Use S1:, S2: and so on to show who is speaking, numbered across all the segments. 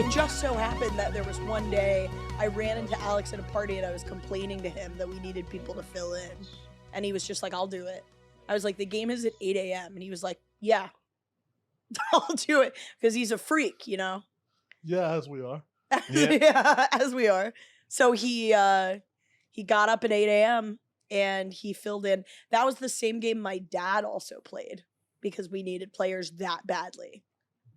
S1: It just so happened that there was one day I ran into Alex at a party and I was complaining to him that we needed people to fill in. And he was just like, I'll do it. I was like, the game is at 8 a.m. And he was like, yeah, I'll do it. Because he's a freak, you know?
S2: Yeah, as we are.
S1: Yeah, as we are. So he got up at 8 a.m. and he filled in. That was the same game my dad also played because we needed players that badly.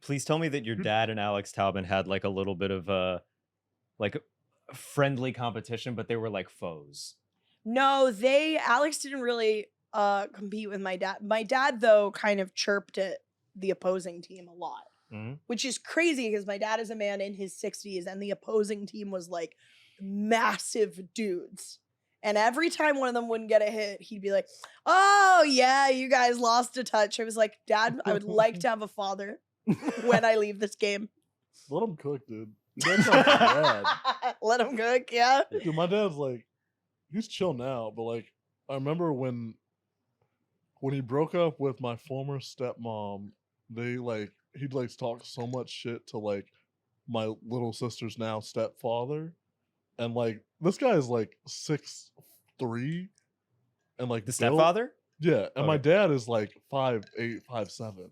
S3: Please tell me that your dad and Alex Taubman had like a little bit of a friendly competition, but they were like foes.
S1: No, Alex didn't really compete with my dad. My dad, though, kind of chirped at the opposing team a lot, which is crazy because my dad is a man in his 60s and the opposing team was like massive dudes. And every time one of them wouldn't get a hit, he'd be like, oh, yeah, you guys lost a touch. I was like, Dad, I would like to have a father when I leave this game.
S2: Let him cook, dude. Your dad's not bad.
S1: Let him cook, yeah.
S2: Dude, my dad's like, he's chill now, but like, I remember when he broke up with my former stepmom, he'd like talk so much shit to like my little sister's now stepfather. And like, this guy is like 6'3", and like
S3: The stepfather?
S2: Yeah, and my dad is like 5'8", 5'7".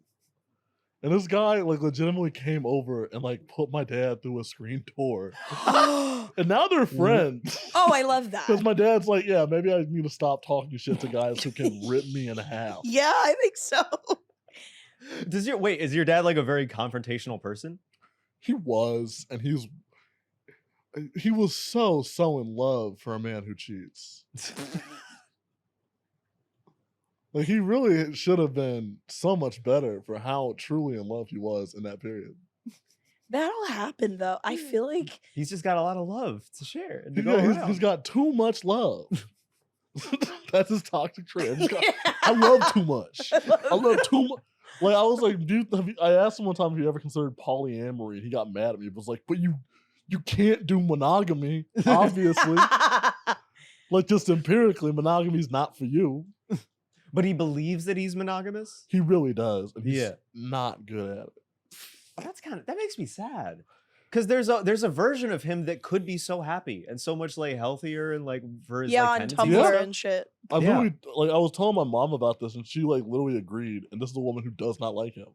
S2: And this guy like legitimately came over and like put my dad through a screen door. And now they're friends.
S1: Oh, I love that.
S2: Because my dad's like, yeah, maybe I need to stop talking shit to guys who can rip me in half.
S1: Yeah, I think so.
S3: Is your dad like a very confrontational person?
S2: He was, and he was so in love for a man who cheats. Like, he really should have been so much better for how truly in love he was in that period.
S1: That'll happen, though. I feel like
S3: he's just got a lot of love to share. And
S2: he's got too much love. That's his toxic trait. I love too much. I love too much. Like, I was like, dude, I asked him one time if he ever considered polyamory, and he got mad at me. He was like, but you can't do monogamy, obviously. Like, just empirically, monogamy is not for you.
S3: But he believes that he's monogamous?
S2: He really does. And he's not good at it.
S3: That makes me sad. Because there's a version of him that could be so happy and so much like healthier and like for his
S1: on Tumblr and shit.
S2: I literally, like, I was telling my mom about this and she like literally agreed. And this is a woman who does not like him.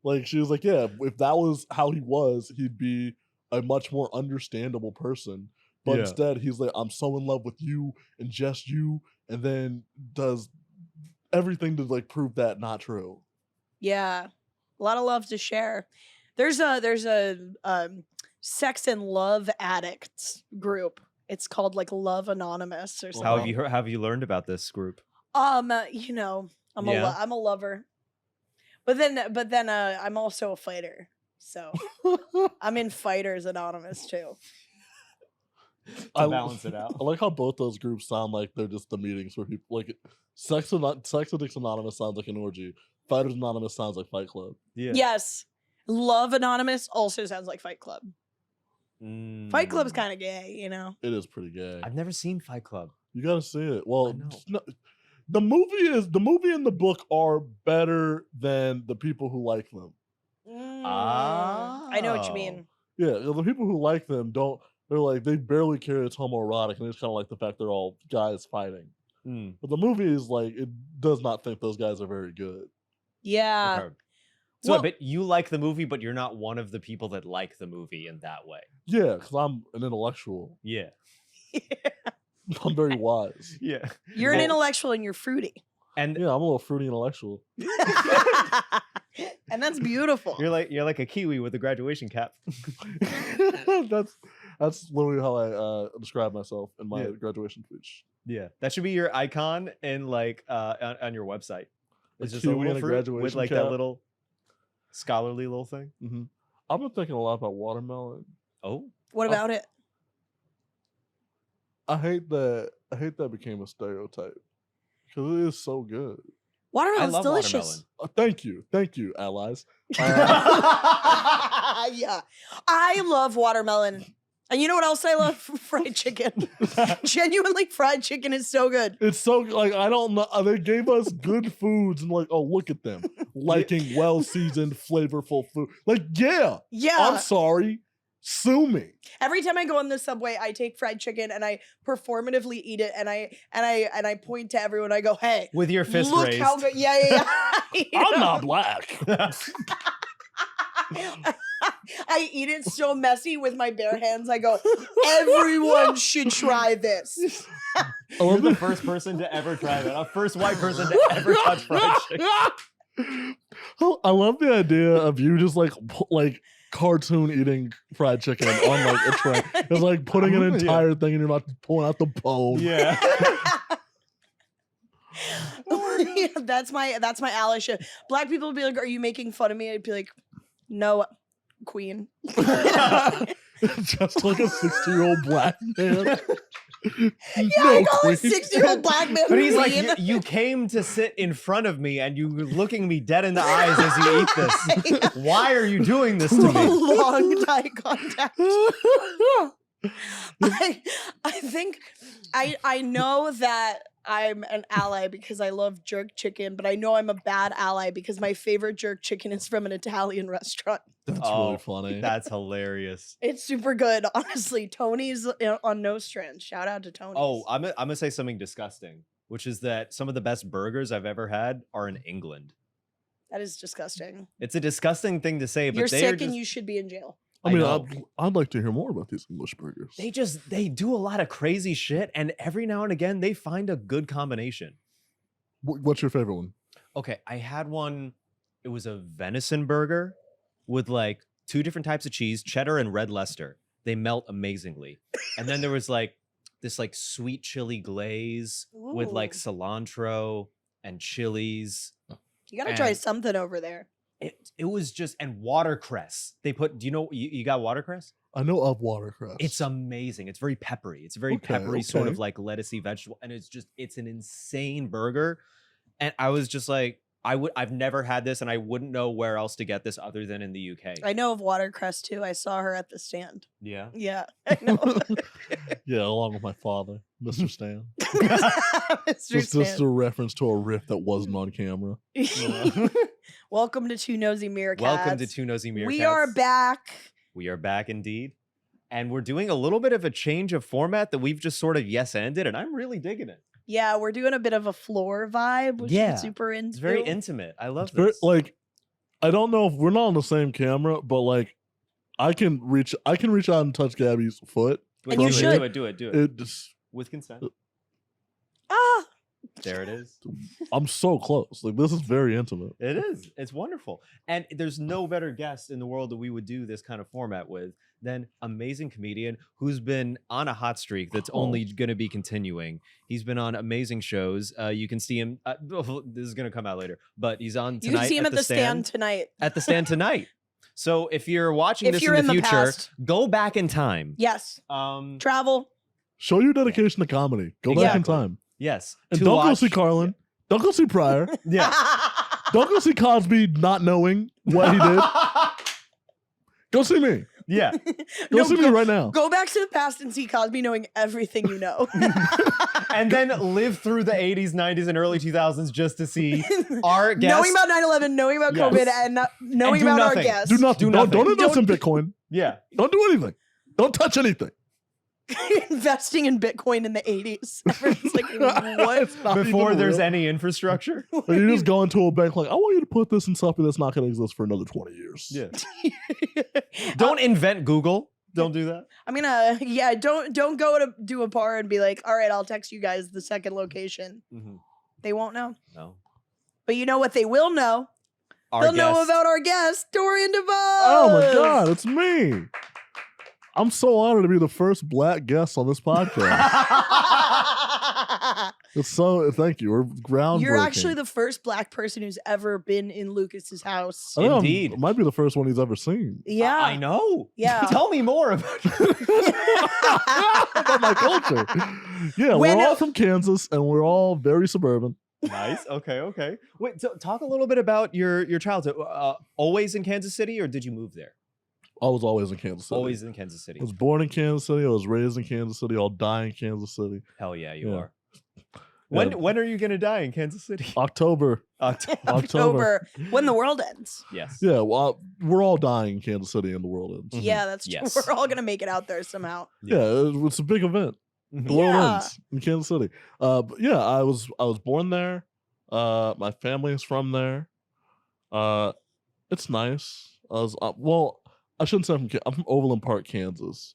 S2: Like, she was like, yeah, if that was how he was, he'd be a much more understandable person. But instead, he's like, I'm so in love with you and just you, and then does everything to like prove that not true.
S1: Yeah, a lot of love to share. There's a sex and love addicts group. It's called like Love Anonymous or something.
S3: How have you learned about this group?
S1: You know, I'm a lover, but then I'm also a fighter. So I'm in Fighters Anonymous too.
S3: To balance it out.
S2: I like how both those groups sound like they're just the meetings where people like Sex Addicts Anonymous sounds like an orgy. Fighters Anonymous sounds like Fight Club.
S3: Yeah.
S1: Yes. Love Anonymous also sounds like Fight Club. Fight Club's kind of gay, you know.
S2: It is pretty gay.
S3: I've never seen Fight Club.
S2: You gotta see it. Well, the movie and the book are better than the people who like them.
S1: I know what you mean.
S2: Yeah, the people who like them don't. They're like, they barely care it's homoerotic, and they just kind of like the fact they're all guys fighting. But the movie is like, it does not think those guys are very good.
S1: Yeah.
S3: Okay. So, but you like the movie, but you're not one of the people that like the movie in that way.
S2: Yeah, because I'm an intellectual.
S3: Yeah.
S2: I'm very wise.
S3: Yeah.
S1: You're an intellectual and you're fruity.
S3: And
S2: yeah, I'm a little fruity intellectual.
S1: And that's beautiful.
S3: You're like a Kiwi with a graduation cap.
S2: That's literally how I describe myself in my graduation speech.
S3: Yeah, that should be your icon in like on your website. It's just a little fruit with like that little scholarly little thing.
S2: I've been thinking a lot about watermelon.
S3: Oh,
S1: what about it?
S2: I hate that became a stereotype because it is so good.
S1: Watermelon's delicious.
S2: Thank you, allies.
S1: Yeah, I love watermelon. And you know what else I love? Fried chicken. Genuinely, fried chicken is so good.
S2: It's so like I don't know. They gave us good foods and like, oh, look at them liking well-seasoned, flavorful food. Like, yeah. I'm sorry. Sue me.
S1: Every time I go on the subway, I take fried chicken and I performatively eat it, and I point to everyone. I go, "Hey,
S3: with your fist
S1: look
S3: raised.
S1: How good! Yeah.
S2: I'm not black."
S1: I eat it so messy with my bare hands. I go, everyone should try this.
S3: You're the first person to ever try that. A first white person to ever touch fried chicken.
S2: I love the idea of you just like cartoon eating fried chicken on like a tray. It's like putting an entire thing in your mouth, pulling out the bone.
S3: Yeah.
S1: That's my ally shit. Black people would be like, "Are you making fun of me?" I'd be like, "No, queen."
S2: Just like a 60-year-old black man.
S1: I call a 60-year-old black man.
S3: But he's like, you came to sit in front of me and you're looking me dead in the eyes as you eat this. Why are you doing this to me?
S1: Prolonged eye contact. I think I know that I'm an ally because I love jerk chicken, but I know I'm a bad ally because my favorite jerk chicken is from an Italian restaurant.
S2: That's really funny.
S3: That's hilarious.
S1: It's super good, honestly. Tony's on Nostrand. Shout out to Tony.
S3: Oh, I'm gonna say something disgusting, which is that some of the best burgers I've ever had are in England.
S1: That is disgusting.
S3: It's a disgusting thing to say, but
S1: you're sick and you should be in jail.
S2: I mean, I'd like to hear more about these English burgers.
S3: They do a lot of crazy shit, and every now and again they find a good combination.
S2: What's your favorite one?
S3: Okay, I had one. It was a venison burger with like 2 different types of cheese, cheddar and red Leicester. They melt amazingly. And then there was like this like sweet chili glaze with like cilantro and chilies.
S1: You gotta try something over there.
S3: It was just, and watercress. They put, do you know, you got watercress?
S2: I know of watercress.
S3: It's amazing. It's very peppery. It's a very peppery sort of like lettucey vegetable. And it's an insane burger. And I was just like, I've never had this and I wouldn't know where else to get this other than in the UK.
S1: I know of watercress too. I saw her at the stand.
S3: Yeah.
S1: Yeah. I know.
S2: Yeah, along with my father, Mr. Stan.
S1: Mr. Stan.
S2: Just a reference to a riff that wasn't on camera.
S1: Welcome to Two Nosy Meerkats.
S3: Welcome to Two Nosy Meerkats.
S1: We are back.
S3: We are back indeed. And we're doing a little bit of a change of format that we've just sort of yes-ended, and I'm really digging it.
S1: Yeah, we're doing a bit of a floor vibe, which is super into.
S3: It's very intimate. I love
S2: this.
S3: Very,
S2: like, I don't know if we're not on the same camera, but like, I can reach out and touch Gabby's foot.
S1: And you should.
S3: Do it.
S2: It just,
S3: with consent.
S1: Ah.
S3: There it is.
S2: I'm so close. Like, this is very intimate.
S3: It is. It's wonderful. And there's no better guest in the world that we would do this kind of format with than amazing comedian who's been on a hot streak that's only going to be continuing. He's been on amazing shows. You can see him. This is going to come out later, but he's on tonight.
S1: You can see him at the stand tonight.
S3: At the stand tonight. So if you're watching this in the future, go back in time.
S1: Yes. Travel.
S2: Show your dedication to comedy. Go back in time.
S3: Yes.
S2: And don't go see Carlin. Don't go see Pryor.
S3: Yeah.
S2: Don't go see Cosby not knowing what he did. Go see me.
S3: Yeah.
S2: Go see me right now.
S1: Go back to the past and see Cosby knowing everything you know.
S3: And then live through the 80s, 90s, and early 2000s just to see our guests.
S1: Knowing about 9/11, knowing about COVID, and knowing about our guests.
S2: Do nothing. Don't invest in Bitcoin.
S3: Yeah.
S2: Don't do anything. Don't touch anything.
S1: Investing in Bitcoin in the 80s. Everyone's like, what?
S3: Before there's any infrastructure.
S2: You just go into a bank like, I want you to put this in something that's not going to exist for another 20 years.
S3: Yeah. Don't invent Google. Don't do that.
S1: I'm gonna, don't go to do a bar and be like, all right, I'll text you guys the second location. Mm-hmm. They won't know.
S3: No.
S1: But you know what they will know? They'll know about our guest, Dorian Debose.
S2: Oh my God, it's me. I'm so honored to be the first black guest on this podcast. It's so, thank you. We're groundbreaking.
S1: You're actually the first black person who's ever been in Lucas's house.
S3: Indeed.
S2: It might be the first one he's ever seen.
S1: Yeah.
S3: I know.
S1: Yeah.
S3: Tell me more about
S2: about my culture. Yeah, we're all from Kansas and we're all very suburban.
S3: Nice. Okay. Wait, so talk a little bit about your childhood. Always in Kansas City, or did you move there?
S2: I was always in Kansas City.
S3: Always in Kansas City.
S2: I was born in Kansas City. I was raised in Kansas City. I'll die in Kansas City.
S3: Hell yeah, you
S2: Yeah.
S3: are. When are you gonna die in Kansas City?
S2: October.
S1: October, when the world ends.
S3: Yes.
S2: Yeah, well, we're all dying in Kansas City and the world ends.
S1: Yeah, that's true.
S3: Yes.
S1: We're all gonna make it out there somehow.
S2: Yeah, it's a big event.
S3: Mhm.
S2: The world
S1: Yeah.
S2: ends in Kansas City. But yeah, I was born there. My family is from there. It's nice. I was well, I shouldn't say I'm from Overland Park, Kansas.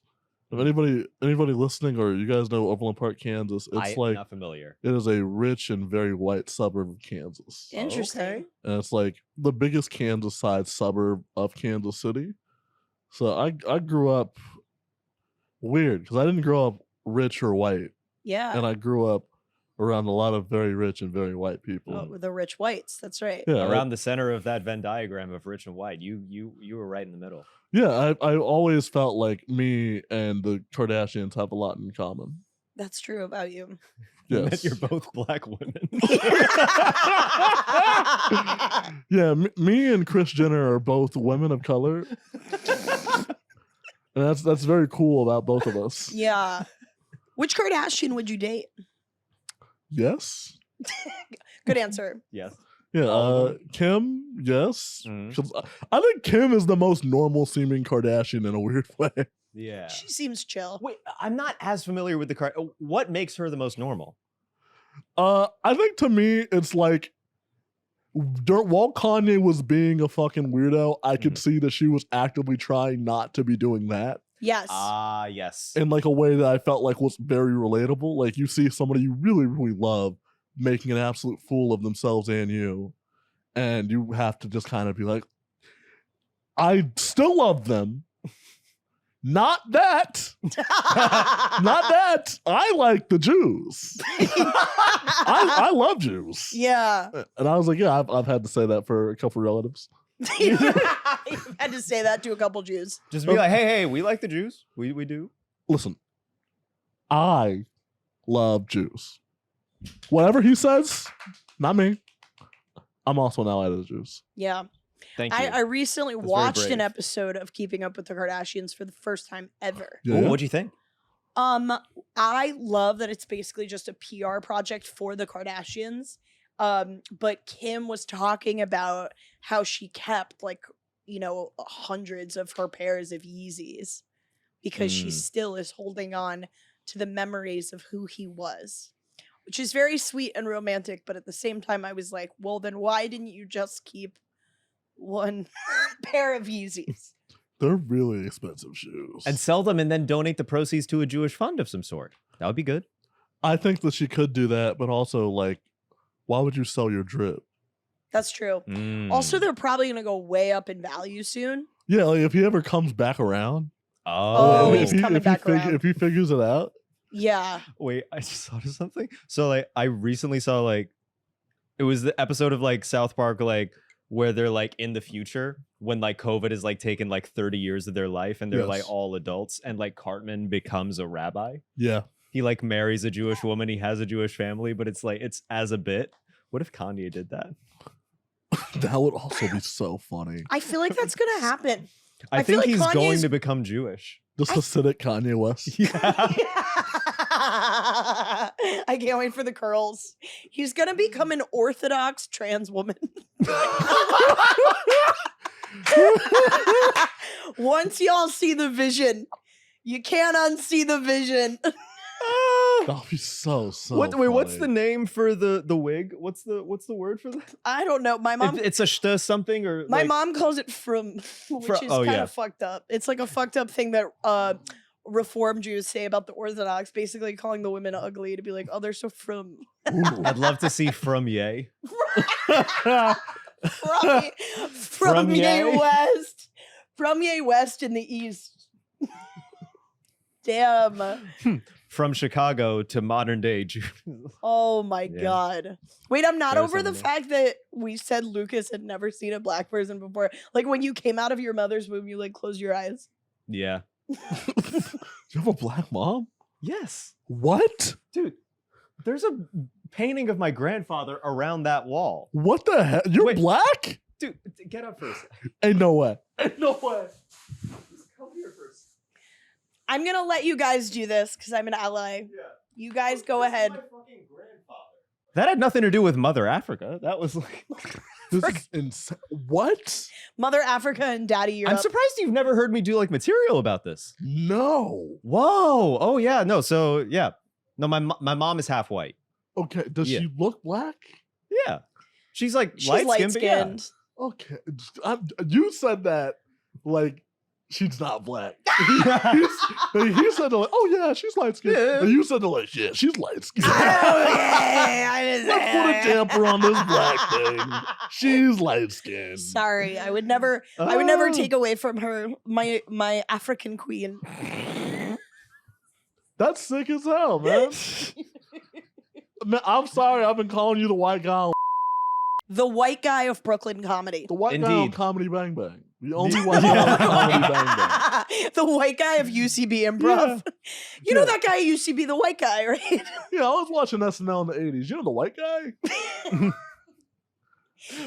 S2: If anybody listening or you guys know Overland Park, Kansas, it's
S3: I'm
S2: like
S3: not familiar.
S2: it is a rich and very white suburb of Kansas.
S1: Interesting.
S3: Okay.
S2: And it's like the biggest Kansas side suburb of Kansas City. So I grew up weird because I didn't grow up rich or white,
S1: Yeah.
S2: and I grew up around a lot of very rich and very white people.
S1: Oh, the rich whites. That's right.
S2: Yeah,
S3: Around the center of that Venn diagram of rich and white, you were right in the middle.
S2: yeah. I always felt like me and the Kardashians have a lot in common.
S1: That's true about you.
S3: And that
S2: Yes.
S3: you're both black women.
S2: Yeah, me and Kris Jenner are both women of color, and that's very cool about both of us.
S1: Yeah. Which Kardashian would you date?
S2: Yes.
S1: Good answer.
S3: Yes.
S2: Yeah,
S3: All of them?
S2: Kim, yes.
S3: Mhm.
S2: 'Cause I think Kim is the most normal seeming Kardashian in a weird way.
S3: Yeah.
S1: She seems chill.
S3: Wait, I'm not as familiar with the what makes her the most normal?
S2: I think to me, it's like while Kanye was being a fucking weirdo, I could see that she was actively trying not to be doing that
S1: Yes.
S3: Ah, yes.
S2: in like a way that I felt like was very relatable. Like you see somebody you really, really love making an absolute fool of themselves and you, and you have to just kind of be like, I still love them. Not that. Not that. I like the Jews. I love Jews.
S1: Yeah.
S2: And I was like, yeah, I've had to say that for a couple relatives.
S1: You've had to say that to a couple Jews.
S3: Just be like, hey, we like the Jews. We do.
S2: Listen, I love Jews. Whatever he says, not me. I'm also an ally to the Jews.
S1: Yeah.
S3: Thank you.
S1: I recently
S3: That's very
S1: watched an
S3: brave.
S1: episode of Keeping Up with the Kardashians for the first time ever.
S2: Yeah,
S3: Ooh,
S2: yeah.
S3: what'd you think?
S1: I love that it's basically just a PR project for the Kardashians. But Kim was talking about how she kept hundreds of her pairs of Yeezys because she still is holding on to the memories of who he was, which is very sweet and romantic. But at the same time, I was like, well, then why didn't you just keep one pair of Yeezys?
S2: They're really expensive shoes.
S3: And sell them and then donate the proceeds to a Jewish fund of some sort. That would be good.
S2: I think that she could do that, but also, like, why would you sell your drip?
S1: That's true.
S3: Mm.
S1: Also, they're probably going to go way up in value soon.
S2: Yeah, like if he ever comes back around.
S1: Oh,
S2: if
S1: he's coming back around.
S2: If he figures it out.
S1: Yeah.
S3: Wait, I just thought of something. So like I recently saw it was the episode of like South Park where they're like in the future when like COVID is like taken like 30 years of their life and they're like
S2: Yes.
S3: all adults and like Cartman becomes a rabbi.
S2: Yeah.
S3: He like marries a Jewish woman, he has a Jewish family, but it's as a bit. What if Kanye did that?
S2: That would also be so funny.
S1: I feel like that's going to happen.
S3: I
S1: feel
S3: think
S1: like
S3: he's going
S1: Kanye's-
S3: to become Jewish.
S2: Just Hasidic Kanye West.
S1: I can't wait for the curls. He's going to become an Orthodox trans woman. Once y'all see the vision, you can't unsee the vision.
S2: That'll be so
S3: What's the
S2: funny.
S3: name for the wig? What's the word for that?
S1: I don't know. My mom
S3: It's a shta something or
S1: My
S3: like,
S1: mom calls it from, which
S3: Fro-
S1: is
S3: oh,
S1: kind
S3: yeah.
S1: of fucked up. It's like a fucked up thing that Reform Jews say about the Orthodox, basically calling the women ugly to be like, oh, they're so from.
S2: Ooh.
S3: I'd love to see from Ye.
S1: From Ye
S3: Ye?
S1: West. From Ye West in the East. Damn.
S3: From Chicago to modern day Jew.
S1: Oh my
S3: Yeah.
S1: God. Wait, I'm not
S3: There's
S1: over the
S3: something.
S1: fact that we said Lucas had never seen a black person before. Like when you came out of your mother's womb, you like closed your eyes.
S3: Yeah.
S2: You have a black mom?
S3: Yes.
S2: What?
S3: Dude, there's a painting of my grandfather around that wall.
S2: What the hell? You're
S3: Wait.
S2: black?
S3: Dude, get up for a second.
S2: Ain't no way. Ain't no way.
S1: I'm gonna let you guys do this because I'm an ally. Yeah. You guys go ahead.
S3: That had nothing to do with Mother Africa. That was like
S2: this is insane. What?
S1: Mother Africa and Daddy Europe.
S3: I'm surprised you've never heard me do like material about this.
S2: No.
S3: Whoa. Oh yeah. No. So yeah. No. My mom is half white.
S2: Okay. Does she look black?
S3: Yeah. She's like
S1: She's
S3: light skinned.
S1: Yeah.
S2: Okay. You said that like she's not black. he said like, oh yeah, she's light skinned.
S3: Yeah.
S2: And you said like, yeah, she's light skinned.
S1: I
S2: Let's put a damper on this black thing. She's light skinned.
S1: Sorry, I would never take away from her my African queen.
S2: That's sick as hell, man. Man, I'm sorry, I've been calling you the white guy.
S1: The white guy of Brooklyn comedy.
S2: The white guy on Comedy Bang Bang. The only white guy on Comedy Bang Bang.
S1: The white guy of UCB Improv. Yeah. You know that guy at UCB, the white guy, right?
S2: Yeah, I was watching SNL in the 80s. You know the white guy?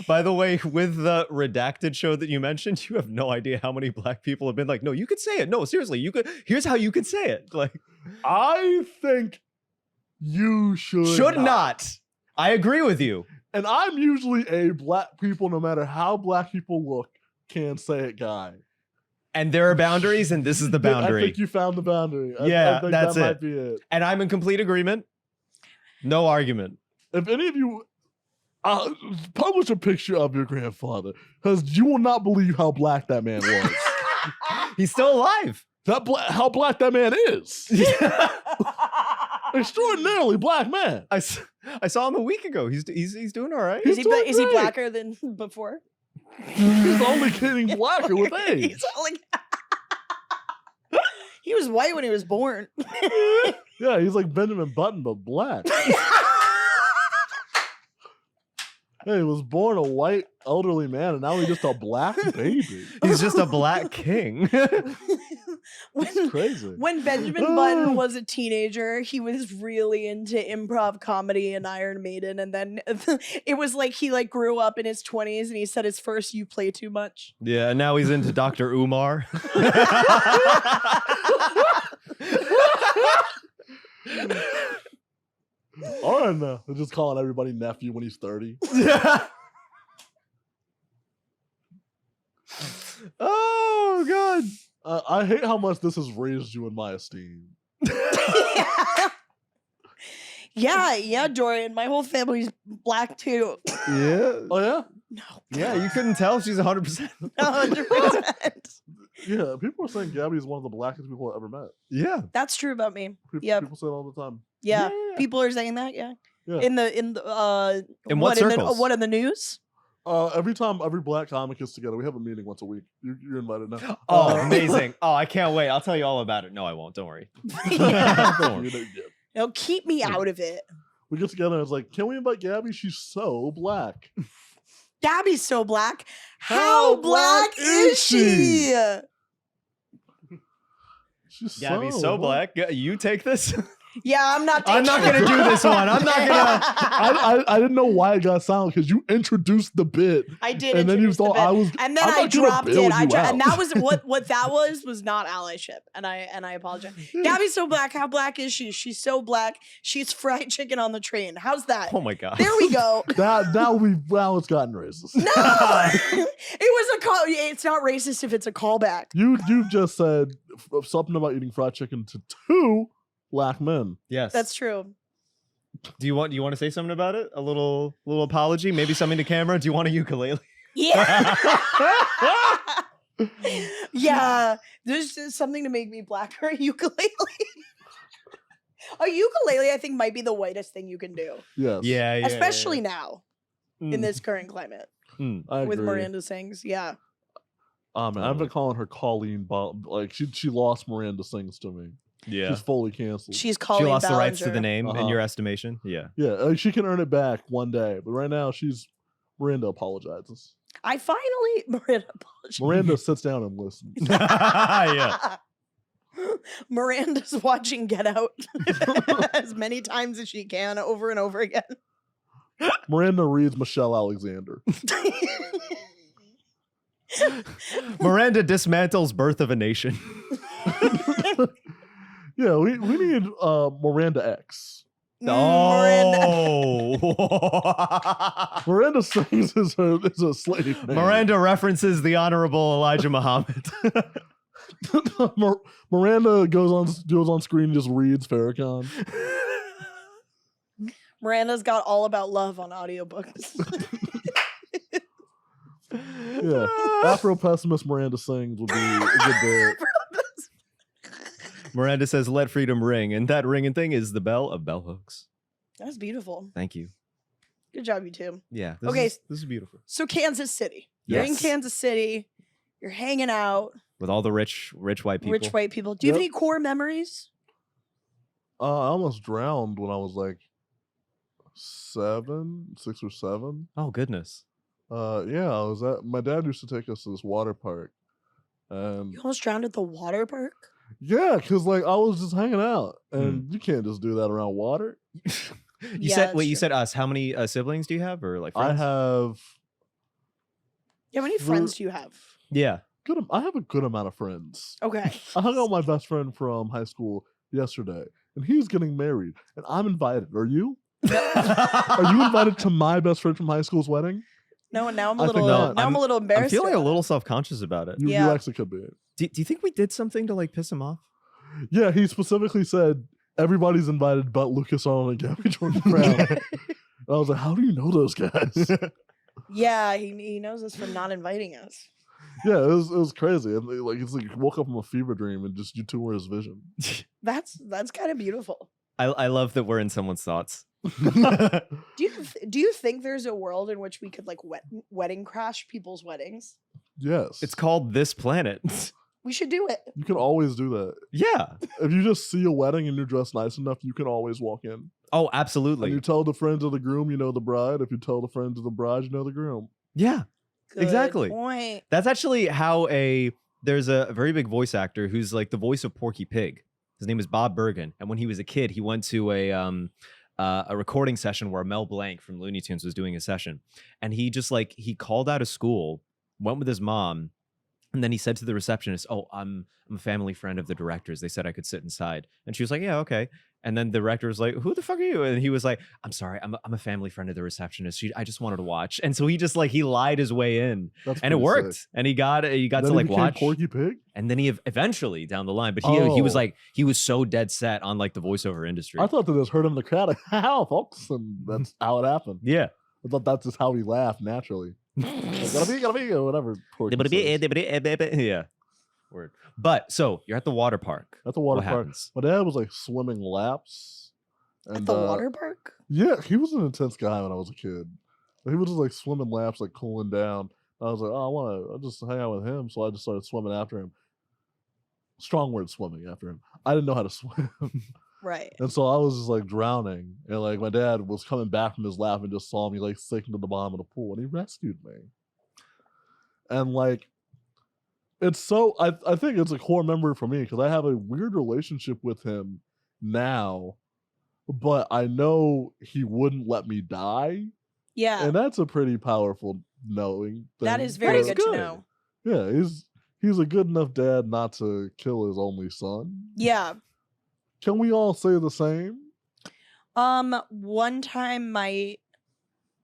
S3: By the way, with the redacted show that you mentioned, you have no idea how many black people have been like, no, you could say it. No, seriously, you could. Here's how you could say it. Like,
S2: I think you should
S3: not. I agree with you.
S2: And I'm usually a black people, no matter how black people look, can say it guy.
S3: And there are boundaries, and this is the boundary.
S2: I think you found the boundary.
S3: Yeah,
S2: I think
S3: that's
S2: that might be it.
S3: And I'm in complete agreement. No argument.
S2: If any of you publish a picture of your grandfather, because you will not believe how black that man was.
S3: He's still alive.
S2: How black that man is. Extraordinarily black man.
S3: I saw him a week ago. He's doing all right.
S1: Is he blacker than before?
S2: He's only getting blacker with age.
S1: He was white when he was born.
S2: Yeah, he's like Benjamin Button, but black. Hey, he was born a white elderly man, and now he's just a black baby.
S3: He's just a black king.
S2: That's crazy.
S1: When Benjamin Button was a teenager, he was really into improv comedy and Iron Maiden, and then it was like he like grew up in his 20s, and he said his first "You play too much."
S3: Yeah, and now he's into Dr. Umar.
S2: All right, now they're just calling everybody nephew when he's 30.
S3: Yeah. Oh God.
S2: I hate how much this has raised you in my esteem.
S1: Yeah, Dorian. My whole family's black too.
S3: Yeah.
S2: Oh yeah.
S1: No.
S3: Yeah, you couldn't tell she's 100%.
S1: 100%.
S2: Yeah, people are saying Gabby is one of the blackest people I've ever met.
S3: Yeah,
S1: that's true about me.
S2: People say it all the time.
S1: Yeah, people are saying that. Yeah. In
S3: what circles?
S1: What in the news?
S2: Every time every black comic is together, we have a meeting once a week. You're invited now.
S3: Oh, amazing! Oh, I can't wait. I'll tell you all about it. No, I won't. Don't worry.
S1: Don't worry. No, keep me out of it.
S2: We get together and it's like, can we invite Gabby? She's so black.
S1: Gabby's so black. How black is she?
S2: She's
S3: Gabby's so black. You take this.
S1: Yeah, I'm not
S3: gonna do this one. I'm not gonna.
S2: I didn't know why it got silent because you introduced the bit.
S1: I did,
S2: and then you thought I was.
S1: And then I dropped it. And that was what that was not allyship. And I apologize. Gabby's so black. How black is she? She's so black. She's fried chicken on the train. How's that?
S3: Oh my God.
S1: There we go.
S2: Now it's gotten racist.
S1: No, it was a call. It's not racist if it's a callback.
S2: You've just said something about eating fried chicken to two black men.
S3: Yes,
S1: that's true.
S3: Do you want to say something about it? A little apology, maybe something to camera. Do you want a ukulele?
S1: Yeah. Yeah. There's just something to make me blacker. Ukulele. A ukulele, I think, might be the whitest thing you can do.
S2: Yes.
S3: Yeah.
S1: Especially now, in this current climate, with Miranda Sings. Yeah.
S2: Man, I've been calling her Colleen. Like she lost Miranda Sings to me.
S3: Yeah,
S2: she's fully canceled.
S1: She's Colleen.
S3: She lost
S1: Ballinger.
S3: the rights to the name in your estimation. Yeah,
S2: yeah. She can earn it back one day, but right now Miranda apologizes. Miranda sits down and listens.
S3: Yeah.
S1: Miranda's watching Get Out as many times as she can, over and over again.
S2: Miranda reads Michelle Alexander.
S3: Miranda dismantles Birth of a Nation.
S2: Yeah, we need Miranda X.
S3: Oh,
S2: Miranda Sings is a slave name.
S3: Miranda references the Honorable Elijah Muhammad.
S2: Miranda goes on screen and just reads Farrakhan.
S1: Miranda's got All About Love on audiobooks.
S2: Yeah, Afro pessimist Miranda Sings would be a good bit.
S3: Miranda says, "Let freedom ring," and that ringing thing is the bell of bell hooks.
S1: That's beautiful.
S3: Thank you.
S1: Good job, you two.
S3: Yeah.
S1: Okay,
S3: this is beautiful.
S1: So Kansas City. You're in
S3: Yes.
S1: Kansas City. You're hanging out.
S3: With all the rich white people.
S1: Rich white people. Do you have
S2: Yep.
S1: any core memories?
S2: I almost drowned when I was like 6 or 7.
S3: Oh goodness.
S2: Yeah, I was at. My dad used to take us to this water park, and
S1: You almost drowned at the water park?
S2: yeah, because like I was just hanging out, and you can't just do that around water.
S3: You said wait. You said us. How many siblings do you have, or like friends?
S2: I have
S1: Yeah, how many friends do you have?
S3: Yeah.
S2: I have a good amount of friends.
S1: Okay.
S2: I hung out with my best friend from high school yesterday, and he's getting married, and I'm invited. Are you? Are you invited to my best friend from high school's wedding?
S1: No, and now I'm a
S2: I think
S1: little.
S2: not.
S1: Now I'm a little
S3: I'm
S1: embarrassed.
S3: feeling a
S1: about
S3: little
S1: it.
S3: self-conscious about it.
S2: You
S1: Yeah.
S2: actually could be.
S3: Do you think we did something to like piss him off?
S2: Yeah, he specifically said everybody's invited but Lucas Arnold and Gabby Jordan Brown. And I was like, how do you know those guys?
S1: Yeah, he knows us for not inviting us.
S2: Yeah, it was crazy. And like it's like he woke up from a fever dream and just you two were his vision.
S1: That's kind of beautiful.
S3: I love that we're in someone's thoughts.
S1: Do you think there's a world in which we could like wedding crash people's weddings?
S2: Yes.
S3: It's called This Planet.
S1: We should do it.
S2: You can always do that.
S3: Yeah.
S2: If you just see a wedding and you're dressed nice enough, you can always walk in.
S3: Oh,
S2: And
S3: absolutely.
S2: you tell the friends of the groom, you know the bride. If you tell the friends of the bride, you know the groom.
S3: Yeah.
S1: Good
S3: Exactly.
S1: point.
S3: That's actually how there's a very big voice actor who's like the voice of Porky Pig. His name is Bob Bergen. And when he was a kid, he went to a recording session where Mel Blanc from Looney Tunes was doing a session. And he just like, he called out of school, went with his mom, and then he said to the receptionist, "Oh, I'm a family friend of the director's. They said I could sit inside." And she was like, "Yeah, okay." And then the director was like, "Who the fuck are you?" And he was like, "I'm sorry, I'm a family friend of the receptionist. I just wanted to watch." And so he just like he lied his way in,
S2: That's
S3: and it
S2: pretty
S3: worked.
S2: sick.
S3: And he got
S2: Then
S3: to
S2: he
S3: like
S2: became
S3: watch.
S2: Porky Pig?
S3: And then he eventually down the line, but he was
S2: Oh.
S3: like he was so dead set on like the voiceover industry.
S2: I thought they just heard him in the crowd, like, how, folks? And that's how it happened.
S3: Yeah.
S2: I thought that's just how he laughed naturally. Like, gotta be, or whatever. Porky says.
S3: Yeah. Word. But so you're at the water park.
S2: At the water
S3: What
S2: park.
S3: happens?
S2: My dad was like swimming laps. And,
S1: At the water park?
S2: Yeah, he was an intense guy when I was a kid. He was just like swimming laps, like cooling down. I was like, oh, I just hang out with him. So I just started swimming after him. Strong word, swimming after him. I didn't know how to swim.
S1: Right.
S2: And so I was just like drowning. And like my dad was coming back from his lap and just saw me like sinking to the bottom of the pool. And he rescued me. And like, it's so, I think it's a core memory for me because I have a weird relationship with him now. But I know he wouldn't let me die.
S1: Yeah.
S2: And that's a pretty powerful knowing thing.
S1: That is very
S3: That's
S1: good to
S3: good.
S1: know.
S2: Yeah, he's a good enough dad not to kill his only son.
S1: Yeah.
S2: Can we all say the same?
S1: One time my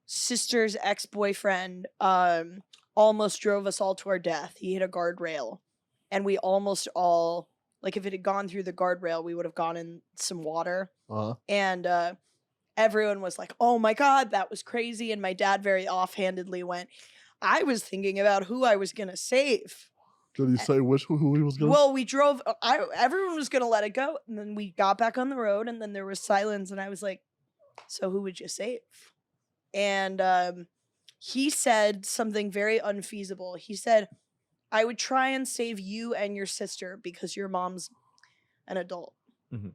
S1: sister's ex-boyfriend almost drove us all to our death. He hit a guardrail, and we almost all, like, if it had gone through the guardrail, we would have gone in some water.
S2: Uh-huh.
S1: And everyone was like, "Oh my God, that was crazy." And my dad very offhandedly went, "I was thinking about who I was gonna save."
S2: Did he say who he was going to?
S1: Well, we drove. Everyone was gonna let it go, and then we got back on the road, and then there was silence, and I was like, "So who would you save?" And he said something very unfeasible. He said, "I would try and save you and your sister because your mom's an adult."
S3: Mhm.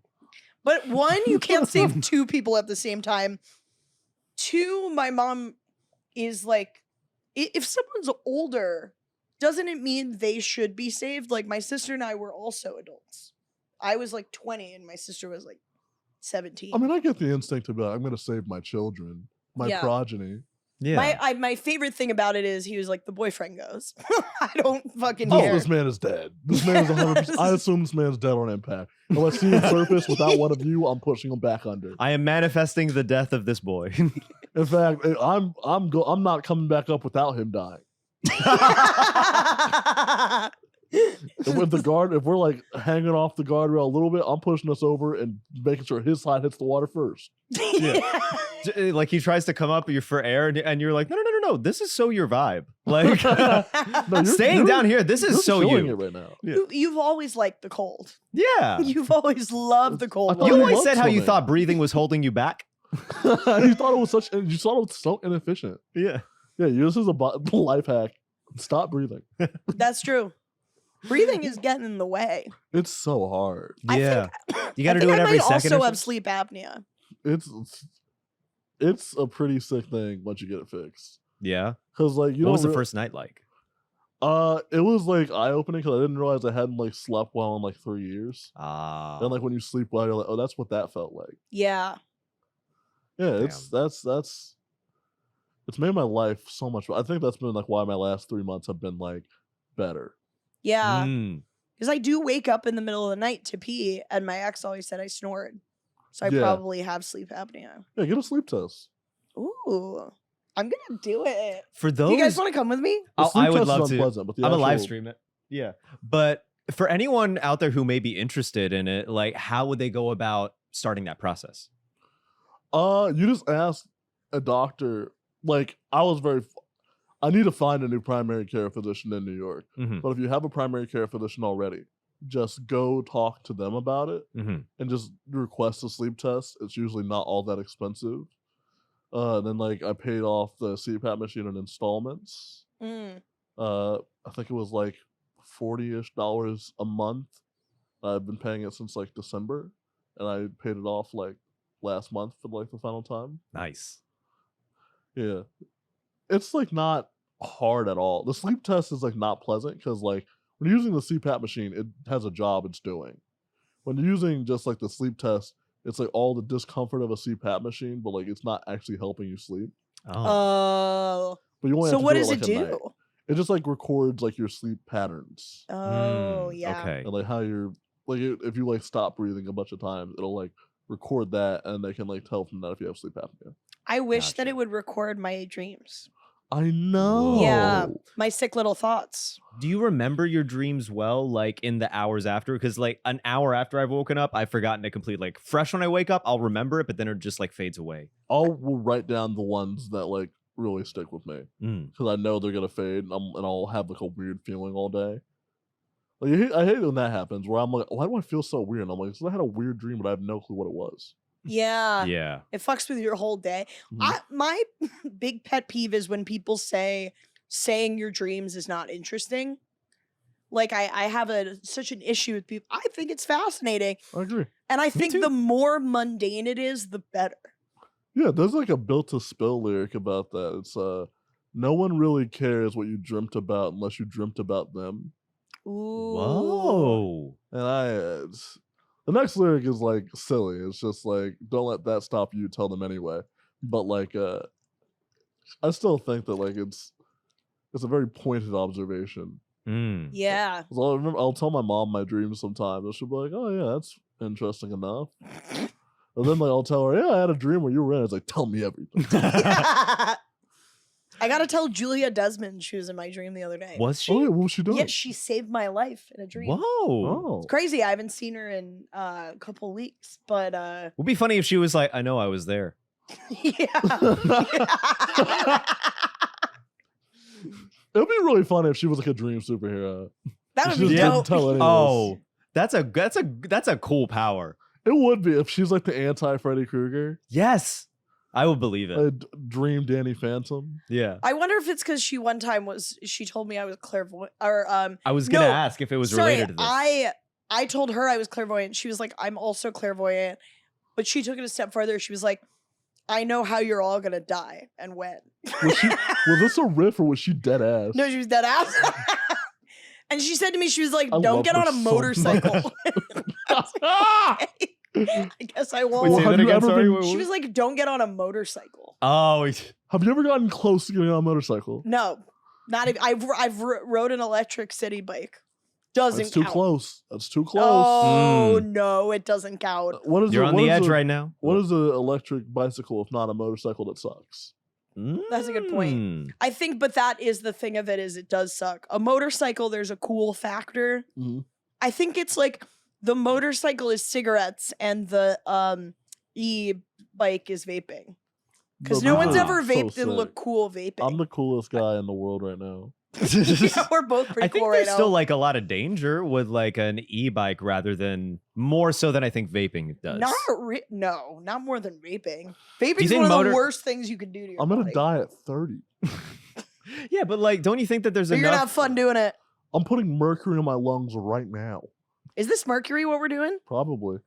S1: But one, you can't save two people at the same time. Two, my mom is like, if someone's older, doesn't it mean they should be saved? Like, my sister and I were also adults. I was like 20 and my sister was like 17.
S2: I mean, I get the instinct to be like, I'm going to save my children, my
S1: Yeah.
S2: progeny.
S3: Yeah.
S1: My favorite thing about it is he was like, the boyfriend goes. I don't fucking
S2: Oh,
S1: care.
S2: this man is dead. This man is 100%. I assume this man is dead on impact. If I see him surface without one of you, I'm pushing him back under.
S3: I am manifesting the death of this boy.
S2: In fact, I'm not coming back up without him dying. If we're like hanging off the guardrail a little bit, I'm pushing us over and making sure his side hits the water first.
S3: Yeah. Like he tries to come up for air, and you're like, no, this is so your vibe. Like
S2: No,
S3: staying down here, this is so
S2: killing
S3: you.
S2: it right now.
S3: Yeah.
S1: You've always liked the cold.
S3: Yeah.
S1: You've always loved the cold.
S2: thought
S3: You
S2: you
S3: always
S2: loved
S3: said how you
S2: swimming.
S3: thought breathing was holding you back.
S2: You thought it was so inefficient.
S3: Yeah.
S2: Yeah, this is a life hack. Stop breathing.
S1: That's true. Breathing is getting in the way.
S2: It's so hard.
S3: Yeah. You got to
S1: I think
S3: do it
S1: I
S3: every
S1: might
S3: second.
S1: also
S3: or
S1: have
S3: so.
S1: sleep apnea.
S2: It's a pretty sick thing once you get it fixed.
S3: Yeah.
S2: Cause like
S3: What was the first night like?
S2: It was like eye opening because I didn't realize I hadn't like slept well in like 3 years.
S3: Ah.
S2: And like when you sleep well, you're like, oh, that's what that felt like.
S1: Yeah.
S2: Yeah, it's made my life so much. I think that's been like why my last 3 months have been like better.
S1: Yeah.
S3: Mm.
S1: Because I do wake up in the middle of the night to pee, and my ex always said I snored. So I
S2: Yeah.
S1: probably have sleep apnea.
S2: Yeah, get a sleep test.
S1: Ooh. I'm going to do it.
S3: For those,
S1: You guys want to come with me?
S2: The sleep
S3: I would
S2: test
S3: love
S2: is
S3: to.
S2: unpleasant, but the
S3: I'm a live
S2: actual-
S3: stream it. Yeah. But for anyone out there who may be interested in it, like how would they go about starting that process?
S2: You just ask a doctor. Like I need to find a new primary care physician in New York.
S3: Mm-hmm.
S2: But if you have a primary care physician already, just go talk to them about it
S3: Mm-hmm.
S2: and just request a sleep test. It's usually not all that expensive. Then like I paid off the CPAP machine in installments.
S1: Mm.
S2: I think it was like $40-ish a month. I've been paying it since like December, and I paid it off like last month for like the final time.
S3: Nice.
S2: Yeah, it's like not hard at all. The sleep test is like not pleasant because like when you're using the CPAP machine, it has a job it's doing. When you're using just like the sleep test, it's like all the discomfort of a CPAP machine, but like it's not actually helping you sleep.
S1: Oh.
S2: But you only
S1: So
S2: have to
S1: what
S2: do
S1: does
S2: it, like,
S1: it
S2: at night.
S1: do?
S2: It just like records like your sleep patterns
S1: Oh, yeah.
S3: Okay.
S2: and like how you're like if you like stop breathing a bunch of times, it'll like record that, and they can like tell from that if you have sleep apnea.
S1: I wish that
S3: Gotcha.
S1: it would record my dreams.
S2: I know.
S1: Yeah. My sick little thoughts.
S3: Do you remember your dreams well, like in the hours after? Because like an hour after I've woken up, I've forgotten to complete. Like fresh when I wake up, I'll remember it, but then it just like fades away.
S2: Will write down the ones that like really stick with me
S3: Mm.
S2: because I know they're gonna fade, and I'll have like a weird feeling all day. Like I hate when that happens, where I'm like, why do I feel so weird? And I'm like, so I had a weird dream, but I have no clue what it was.
S1: Yeah.
S3: Yeah.
S1: It fucks with your whole day.
S2: Mhm.
S1: My big pet peeve is when people say saying your dreams is not interesting. Like I have such an issue with people. I think it's fascinating.
S2: I agree.
S1: And I think
S3: too.
S1: the more mundane it is, the better.
S2: Yeah, there's like a Built to Spill lyric about that. It's no one really cares what you dreamt about unless you dreamt about them.
S1: Ooh.
S3: Whoa.
S2: And the next lyric is like silly. It's just like, don't let that stop you, tell them anyway. But like I still think that like it's a very pointed observation.
S3: Mm.
S1: Yeah.
S2: 'Cause I'll tell my mom my dreams sometimes, and she'll be like, oh yeah, that's interesting enough. And then like I'll tell her, yeah, I had a dream where you were in. It's like, tell me everything.
S1: I gotta tell Julia Desmond she was in my dream the other day.
S3: Was she?
S2: Oh yeah, what was she doing?
S1: Yeah, she saved my life in a dream.
S3: Whoa.
S2: Oh.
S1: It's crazy. I haven't seen her in a couple weeks, but
S3: Would be funny if she was like, I know I was there.
S1: yeah.
S2: It would be really funny if she was like a dream superhero.
S1: That would
S2: She
S1: be
S2: just didn't
S1: dope.
S2: tell any of
S3: Oh, that's a cool power.
S2: It would be if she's like the anti Freddy Krueger,
S3: Yes. I would believe it.
S2: dream Danny Phantom.
S3: Yeah.
S1: I wonder if it's because she one time she told me I was clairvoyant or
S3: I was gonna
S1: no,
S3: ask if it was
S1: sorry,
S3: related to this.
S1: I told her I was clairvoyant. She was like, I'm also clairvoyant. But she took it a step further. She was like, I know how you're all gonna die and when.
S2: Was this a riff or was she dead ass?
S1: No, she was dead ass. And she said to me, she was like,
S2: I
S1: don't
S2: love
S1: get
S2: her
S1: on a
S2: so
S1: motorcycle. I guess I won't.
S3: Wait, say
S2: Well,
S3: that
S2: have you
S3: again,
S2: ever
S3: sorry.
S2: been-
S3: What
S1: She
S3: was-
S1: was like, don't get on a motorcycle.
S3: Oh,
S2: Have you ever gotten close to getting on a motorcycle?
S1: No, not even. I've rode an electric city bike. Doesn't
S2: That's too
S1: count.
S2: close. That's too close.
S1: Oh no, it doesn't count.
S2: What is
S3: you're on the edge right now.
S2: What is an electric bicycle if not a motorcycle that sucks?
S1: That's a good point. I think, but that is the thing of it, is it does suck. A motorcycle, there's a cool factor. I think it's like the motorcycle is cigarettes and the e-bike is vaping. Because no one's ever vaped and looked cool vaping.
S2: I'm the coolest guy in the world right now.
S1: Yeah, we're both pretty cool right now.
S3: I think there's still like a lot of danger with like an e-bike rather than more so than I think vaping does.
S1: No, not more than vaping. Vaping's one of the worst things you can do to your body.
S2: I'm gonna die at 30.
S3: Yeah, but like, don't you think that there's enough?
S1: You're gonna have fun doing it.
S2: I'm putting mercury in my lungs right now.
S1: Is this mercury what we're doing?
S2: Probably.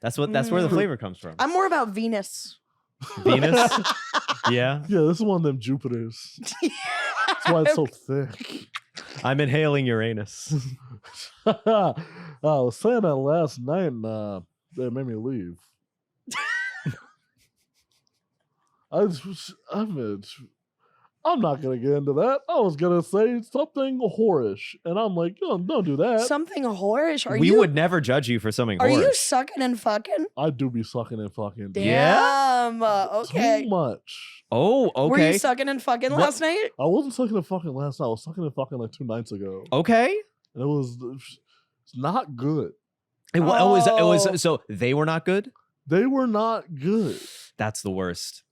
S3: That's where the flavor comes from.
S1: I'm more about Venus.
S3: Venus? Yeah.
S2: Yeah, this is one of them Jupiters. That's why it's so thick.
S3: I'm inhaling Uranus.
S2: I was saying that last night and they made me leave. I'm not going to get into that. I was going to say something whorish. And I'm like, don't do that.
S1: Something whorish?
S3: We would never judge you for something
S1: Are
S3: whorish.
S1: you sucking and fucking?
S2: I do be sucking and fucking.
S1: Damn. Okay.
S2: Too much.
S3: Oh, okay.
S1: Were you sucking and fucking last night?
S2: I wasn't sucking and fucking last night. I was sucking and fucking like 2 nights ago.
S3: Okay.
S2: And it's not good.
S3: It was so they were not good?
S2: They were not good.
S3: That's the worst.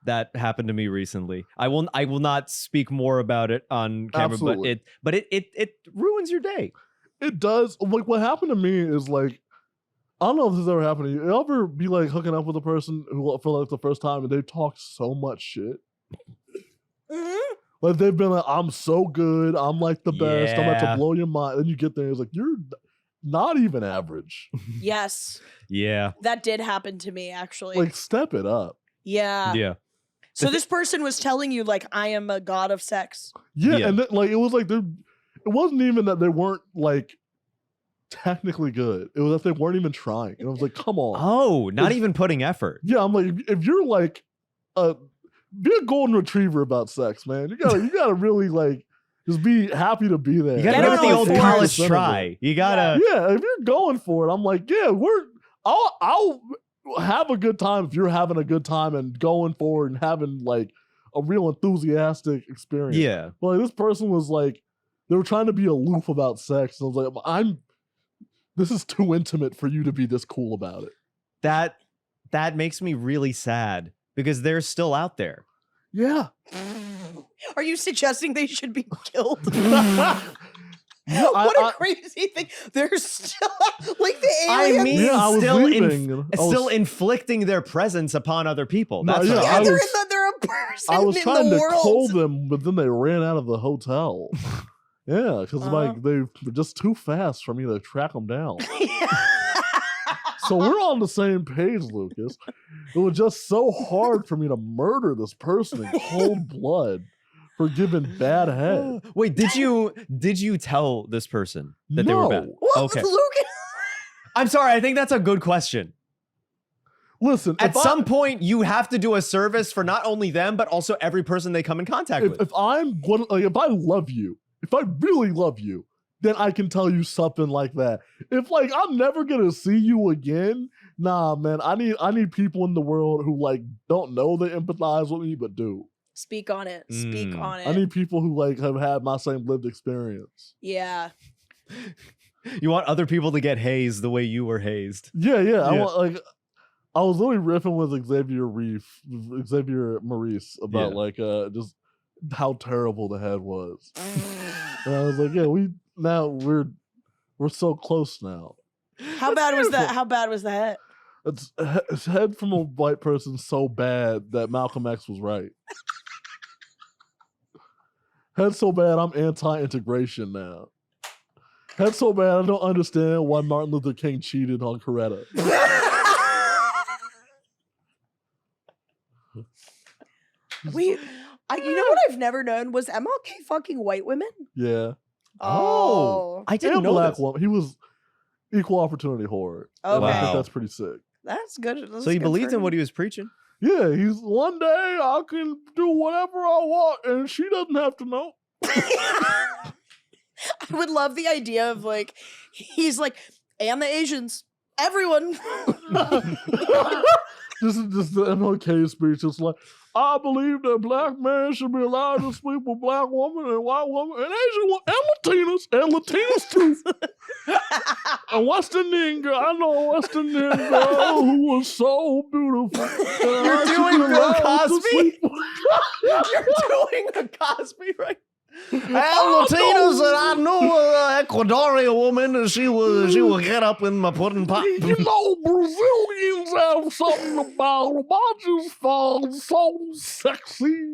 S3: That happened to me recently. I will not speak more about it on camera,
S2: Absolutely.
S3: but it ruins your day.
S2: It does. Like what happened to me is like, I don't know if this has ever happened to you. You ever be like hooking up with a person who for like the first time and they talk so much shit? Like they've been like, I'm so good. I'm like the best. I'm about to blow your mind. Then you get there and it's like, you're not even average.
S1: Yes.
S3: Yeah.
S1: That did happen to me actually.
S2: Like step it up.
S1: Yeah.
S3: Yeah.
S1: So this person was telling you like, I am a god of sex.
S2: Yeah. And then, like, it was like, it wasn't even that they weren't like technically good. It was that they weren't even trying. And I was like, come on.
S3: Oh, not even putting effort.
S2: Yeah. I'm like, if you're like, be a golden retriever about sex, man. You gotta really like just be happy to be there.
S3: You gotta give it the old college try. You gotta.
S2: Yeah, if you're going for it, I'm like, yeah, I'll have a good time if you're having a good time and going forward and having like a real enthusiastic experience.
S3: Yeah.
S2: But like, this person was like, they were trying to be aloof about sex. And I was like, this is too intimate for you to be this cool about it.
S3: That makes me really sad because they're still out there.
S2: Yeah.
S1: Are you suggesting they should be killed?
S2: Yeah,
S1: what a crazy thing. They're still like the aliens.
S3: I mean,
S2: yeah,
S3: still inflicting their presence upon other people. That's
S2: no, yeah,
S1: they're a person.
S2: I was
S1: in
S2: trying
S1: the
S2: to
S1: world.
S2: call them, but then they ran out of the hotel. Yeah, because like they were just too fast for me to track them down. So we're on the same page, Lucas. It was just so hard for me to murder this person in cold blood for giving bad head.
S3: Wait, did you tell this person that they were bad?
S1: Well,
S3: okay.
S1: Lucas.
S3: I'm sorry. I think that's a good question.
S2: Listen,
S3: at some point, you have to do a service for not only them but also every person they come in contact with.
S2: If I love you, if I really love you, then I can tell you something like that. If like I'm never gonna see you again, nah, man. I need people in the world who like don't know they empathize with me, but do.
S1: Speak on it. Speak on it.
S2: I need people who like have had my same lived experience.
S1: Yeah.
S3: You want other people to get hazed the way you were hazed.
S2: Yeah. I was literally riffing with Xavier Maurice about like just how terrible the head was. And I was like, yeah, we're so close now.
S1: How bad was that? How bad was the head?
S2: It's head from a white person so bad that Malcolm X was right. Head so bad I'm anti-integration now. Head so bad I don't understand why Martin Luther King cheated on Coretta.
S1: You know what I've never known was MLK fucking white women?
S2: Yeah.
S1: Oh.
S3: I didn't know
S2: black
S3: this.
S2: woman. He was equal opportunity whore.
S1: Okay.
S2: I think that's pretty sick.
S1: That's good. That's
S3: so he
S1: good
S3: believed
S1: for
S3: in what
S1: him.
S3: he was preaching.
S2: Yeah, he's one day I can do whatever I want and she doesn't have to know.
S1: I would love the idea of like, he's like, and the Asians, everyone.
S2: This is just the MLK speech. It's like, I believe that black men should be allowed to sleep with black women and white women and Asian women and Latinas too. A West Indian girl, I know a West Indian girl who was so beautiful.
S3: You're doing Bill Cosby? You're doing a Cosby, right?
S4: And Latinas, and I know an Ecuadorian woman, and she will get up in my pudding pot.
S2: You know, Brazilians have something about them. I just find so sexy.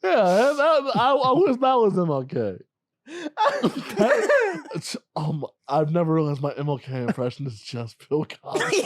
S2: Yeah, I wish that was MLK. I've never realized my MLK impression is just Bill Cosby.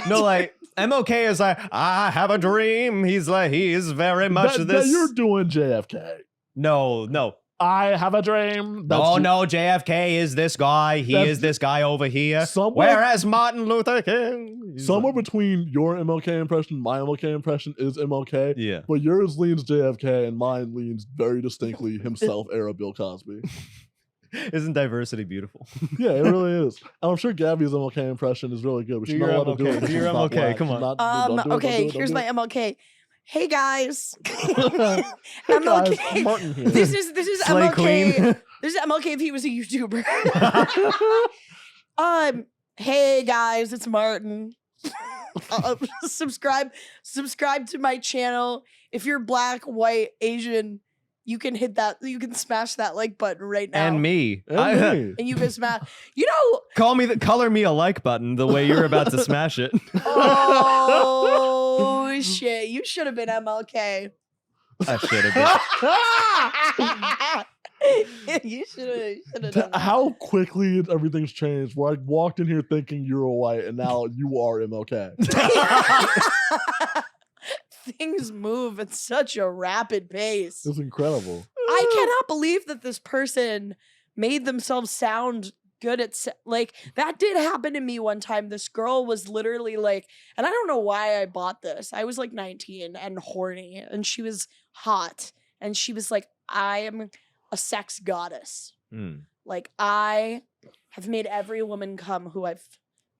S3: No, like MLK is like, I have a dream. He's like, he is very much this.
S2: You're doing JFK.
S3: No.
S2: I have a dream.
S3: No, JFK is this guy. He is this guy over here. Whereas Martin Luther King.
S2: Somewhere between your MLK impression and my MLK impression is MLK.
S3: Yeah.
S2: But yours leans JFK and mine leans very distinctly himself era Bill Cosby.
S3: Isn't diversity beautiful?
S2: Yeah, it really is. And I'm sure Gabby's MLK impression is really good, but she's not allowed to do it.
S3: Do your MLK, come on.
S1: Okay, here's my MLK. Hey guys.
S2: MLK.
S1: MLK.
S2: Martin here.
S1: This is
S3: Slay
S1: MLK.
S3: Queen.
S1: This is MLK if he was a YouTuber. Hey guys, it's Martin. Subscribe to my channel. If you're black, white, Asian, you can hit that. You can smash that like button right now.
S3: And me.
S2: And
S1: And you can smash. You know.
S3: Color me a like button the way you're about to smash it.
S1: Oh shit! You should have been MLK.
S3: I should have been.
S1: You should have done that.
S2: How quickly everything's changed. Where I walked in here thinking you were white, and now you are MLK.
S1: Things move at such a rapid pace.
S2: It's incredible.
S1: I cannot believe that this person made themselves sound good at like that did happen to me one time. This girl was literally like, and I don't know why I bought this. I was like 19 and horny, and she was hot, and she was like, I am a sex goddess. Like I have made every woman come who I've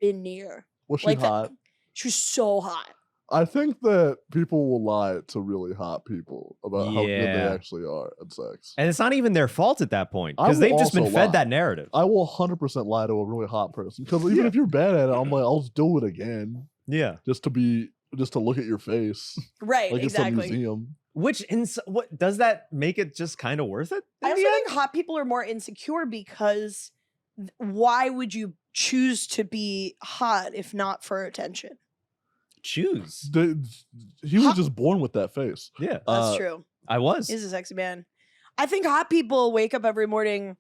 S1: been near.
S2: Was she
S1: like
S2: hot?
S1: She was so hot.
S2: I think that people will lie to really hot people about how good they actually are at sex.
S3: And it's not even their fault at that point,
S2: I
S3: because
S2: will
S3: they've just been
S2: also
S3: fed
S2: lie.
S3: that narrative.
S2: I will 100% lie to a really hot person. Because even if you're bad at it, I'm like, I'll just do it again.
S3: Yeah.
S2: Just to look at your face.
S1: Right,
S2: Like
S1: exactly.
S2: it's a museum.
S3: What does that make it just kind of worth it?
S1: I also think hot people are more insecure because why would you choose to be hot if not for attention?
S3: Choose.
S2: He was just born with that face.
S3: Yeah.
S1: That's true.
S3: I was.
S1: He's a sexy man. I think hot people wake up every morning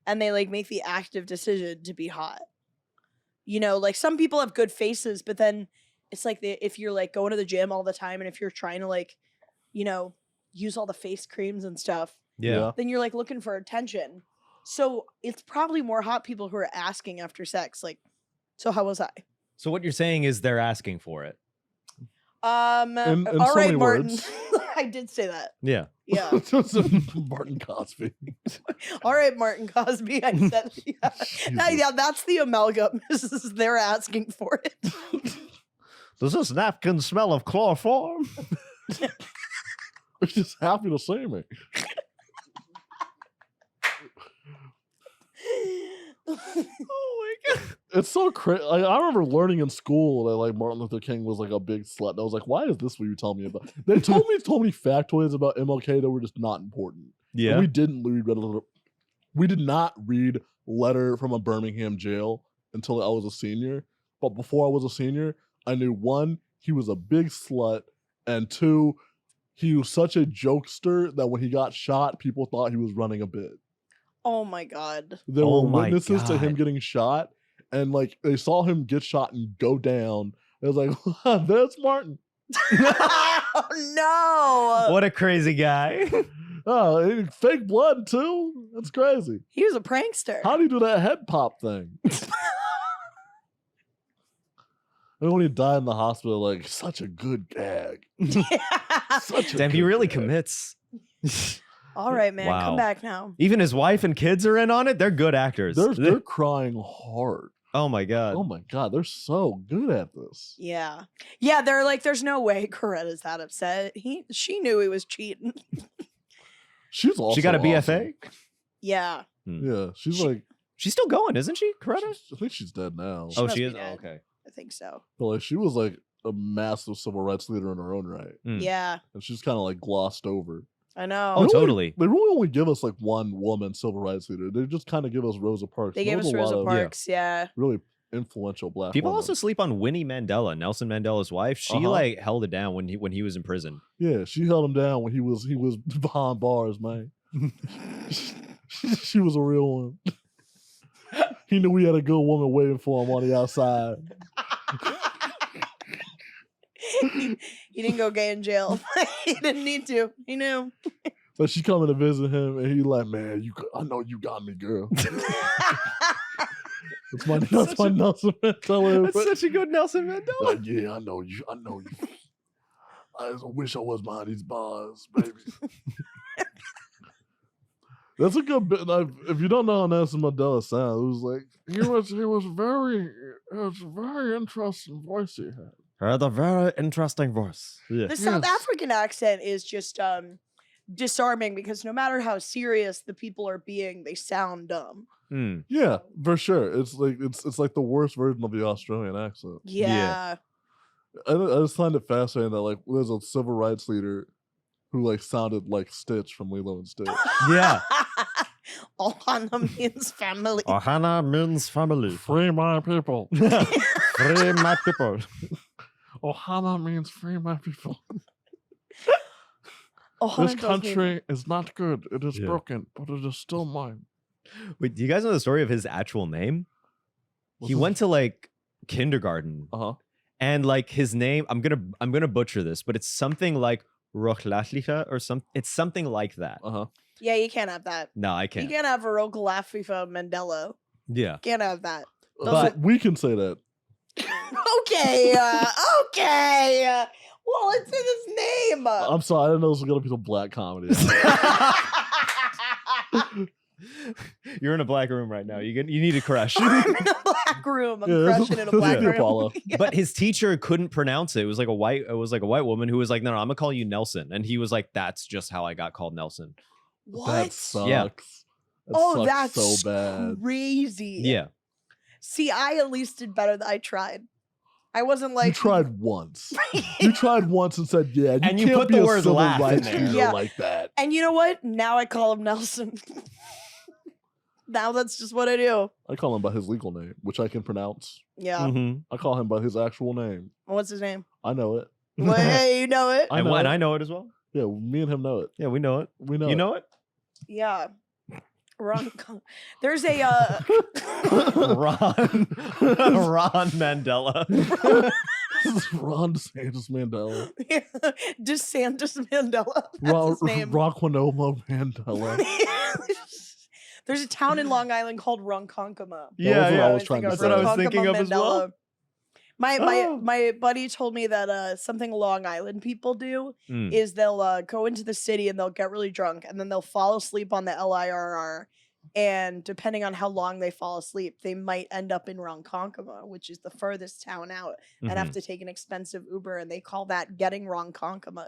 S1: and they like make the active decision to be hot. You know, like some people have good faces, but then it's like if you're like going to the gym all the time and if you're trying to like, you know, use all the face creams and stuff,
S3: Yeah.
S1: then you're like looking for attention. So it's probably more hot people who are asking after sex, like, so how was I?
S3: So what you're saying is they're asking for it.
S2: In
S1: all
S2: so
S1: right,
S2: many
S1: Martin.
S2: words.
S1: I did say that.
S3: Yeah.
S1: Yeah.
S2: Martin Cosby.
S1: All right, Martin Cosby. I said, yeah, that's the amalgam. They're asking for it.
S4: Does this napkin smell of chloroform?
S2: They're just happy to see me.
S3: Oh my god.
S2: It's so crazy. Like, I remember learning in school that like Martin Luther King was like a big slut. And I was like, why is this what you tell me about? They told me so many factoids about MLK that were just not important.
S3: Yeah.
S2: And we did not read Letter from a Birmingham Jail until I was a senior. But before I was a senior, I knew 1, he was a big slut, and 2, he was such a jokester that when he got shot, people thought he was running a bit.
S1: Oh my god.
S2: There
S3: Oh
S2: were
S3: my
S2: witnesses to him
S3: God.
S2: getting shot, and like they saw him get shot and go down. It was like, there's Martin.
S1: Oh no.
S3: What a crazy guy.
S2: Oh, fake blood too? That's crazy.
S1: He was a prankster.
S2: How do you do that head pop thing? And when he died in the hospital, like, such a good gag. Such a
S3: Damn, he
S2: good
S3: really
S2: gag.
S3: commits.
S1: All right, man.
S3: Wow.
S1: Come back now.
S3: Even his wife and kids are in on it. They're good actors.
S2: They're crying hard.
S3: Oh my god.
S2: Oh my god, they're so good at this.
S1: Yeah. Yeah, they're like, there's no way Coretta's that upset. She knew he was cheating.
S2: She's also
S3: She got a
S2: awesome.
S3: BFA.
S1: Yeah.
S2: Yeah, she's like,
S3: She's still going, isn't she? Coretta?
S2: I think she's dead now.
S1: She
S3: Oh,
S1: must
S3: she
S1: be
S3: is. Oh,
S1: dead.
S3: okay.
S1: I think so.
S2: But like, she was like a massive civil rights leader in her own right,
S1: Yeah.
S2: and she's kind of like glossed over.
S1: I know.
S3: Oh, totally.
S2: They really only give us like one woman civil rights leader. They just kind of give us Rosa Parks.
S1: They
S2: There
S1: gave
S2: was
S1: us
S2: a lot
S1: Rosa
S2: of
S1: Parks. Yeah.
S2: really influential black
S3: People
S2: women.
S3: also sleep on Winnie Mandela, Nelson Mandela's wife. She like held it down when he was in prison.
S2: Yeah, she held him down when he was behind bars, man. She was a real one. He knew we had a good woman waiting for him on the outside.
S1: He didn't go gay in jail. He didn't need to. He knew.
S2: So she's coming to visit him, and he like, man, I know you got me, girl. That's my Nelson Mandela.
S3: That's such a good Nelson Mandela.
S2: Like, yeah, I know you. I just wish I was behind these bars, baby. That's a good bit. If you don't know how Nelson Mandela sounds, it was like he was very interesting voice he had.
S3: Had a very interesting voice. Yeah.
S1: The South African accent is just disarming because no matter how serious the people are being, they sound dumb.
S2: Yeah, for sure. It's like the worst version of the Australian accent.
S1: Yeah.
S2: I just find it fascinating that like there's a civil rights leader who like sounded like Stitch from Lilo and Stitch.
S3: Yeah.
S1: Ohana means family.
S3: Ohana means family.
S2: Free my people.
S3: Free my people.
S2: Ohana means free my people.
S1: Ohana
S2: This
S1: does
S2: country is not good. It is
S3: Yeah.
S2: broken, but it is still mine.
S3: Wait, do you guys know the story of his actual name?
S2: What's
S3: He
S2: his-
S3: went to like kindergarten, and like his name, I'm gonna butcher this, but it's something like Rochlachlicha or some. It's something like that.
S1: Yeah, you can't have that.
S3: No, I
S1: You
S3: can't.
S1: can't have a Rochlachlicha Mandela.
S3: Yeah.
S1: Can't have that.
S2: But we can say that.
S1: Okay. Okay. Well, it's in his name.
S2: I'm sorry, I didn't know this was gonna be some black comedy.
S3: You're in a black room right now. You need to crush.
S1: I'm in a black room. I'm
S2: Yeah,
S1: crushing in a
S2: this is
S1: black
S2: the
S1: room.
S2: Apollo.
S3: But his teacher couldn't pronounce it. It was like a white woman who was like, no, I'm gonna call you Nelson. And he was like, that's just how I got called Nelson.
S1: What?
S2: That sucks.
S3: Yeah.
S2: That
S1: Oh,
S2: sucks
S1: that's
S2: so bad.
S1: crazy.
S3: Yeah.
S1: See, I at least did better than I tried. I wasn't like
S2: You tried once. You tried once and said, yeah,
S3: And you
S2: can't
S3: put
S2: be
S3: the
S2: a
S3: word
S2: civil
S3: laugh in
S2: rights
S3: there.
S2: leader
S1: Yeah.
S2: like that.
S1: And you know what? Now I call him Nelson. Now that's just what I do.
S2: I call him by his legal name, which I can pronounce.
S1: Yeah.
S3: Mhm.
S2: I call him by his actual name.
S1: What's his name?
S2: I know it.
S1: Well, hey, you know it.
S2: I
S3: And
S2: know
S3: when
S2: it.
S3: I know it as well.
S2: Yeah, me and him know it.
S3: Yeah, we know it.
S2: We know
S3: You
S2: it.
S3: know it?
S1: Yeah. There's a
S3: Ron Mandela.
S2: This is Ron DeSantis Mandela.
S1: DeSantis Mandela. That's
S2: Ron,
S1: his name.
S2: Ronquinoma Mandela.
S1: There's a town in Long Island called Ronkonkoma.
S3: Yeah,
S2: was what
S3: yeah.
S2: I was trying to
S3: That's
S2: say.
S3: what I was thinking of
S1: Ronkonkoma
S3: as well.
S1: Mandela. My
S3: Oh.
S1: my buddy told me that something Long Island people do
S3: Mm.
S1: is they'll go into the city and they'll get really drunk and then they'll fall asleep on the LIRR, and depending on how long they fall asleep, they might end up in Ronkonkoma, which is the furthest town out, and have
S3: Mhm.
S1: to take an expensive Uber, and they call that getting Ronkonkoma.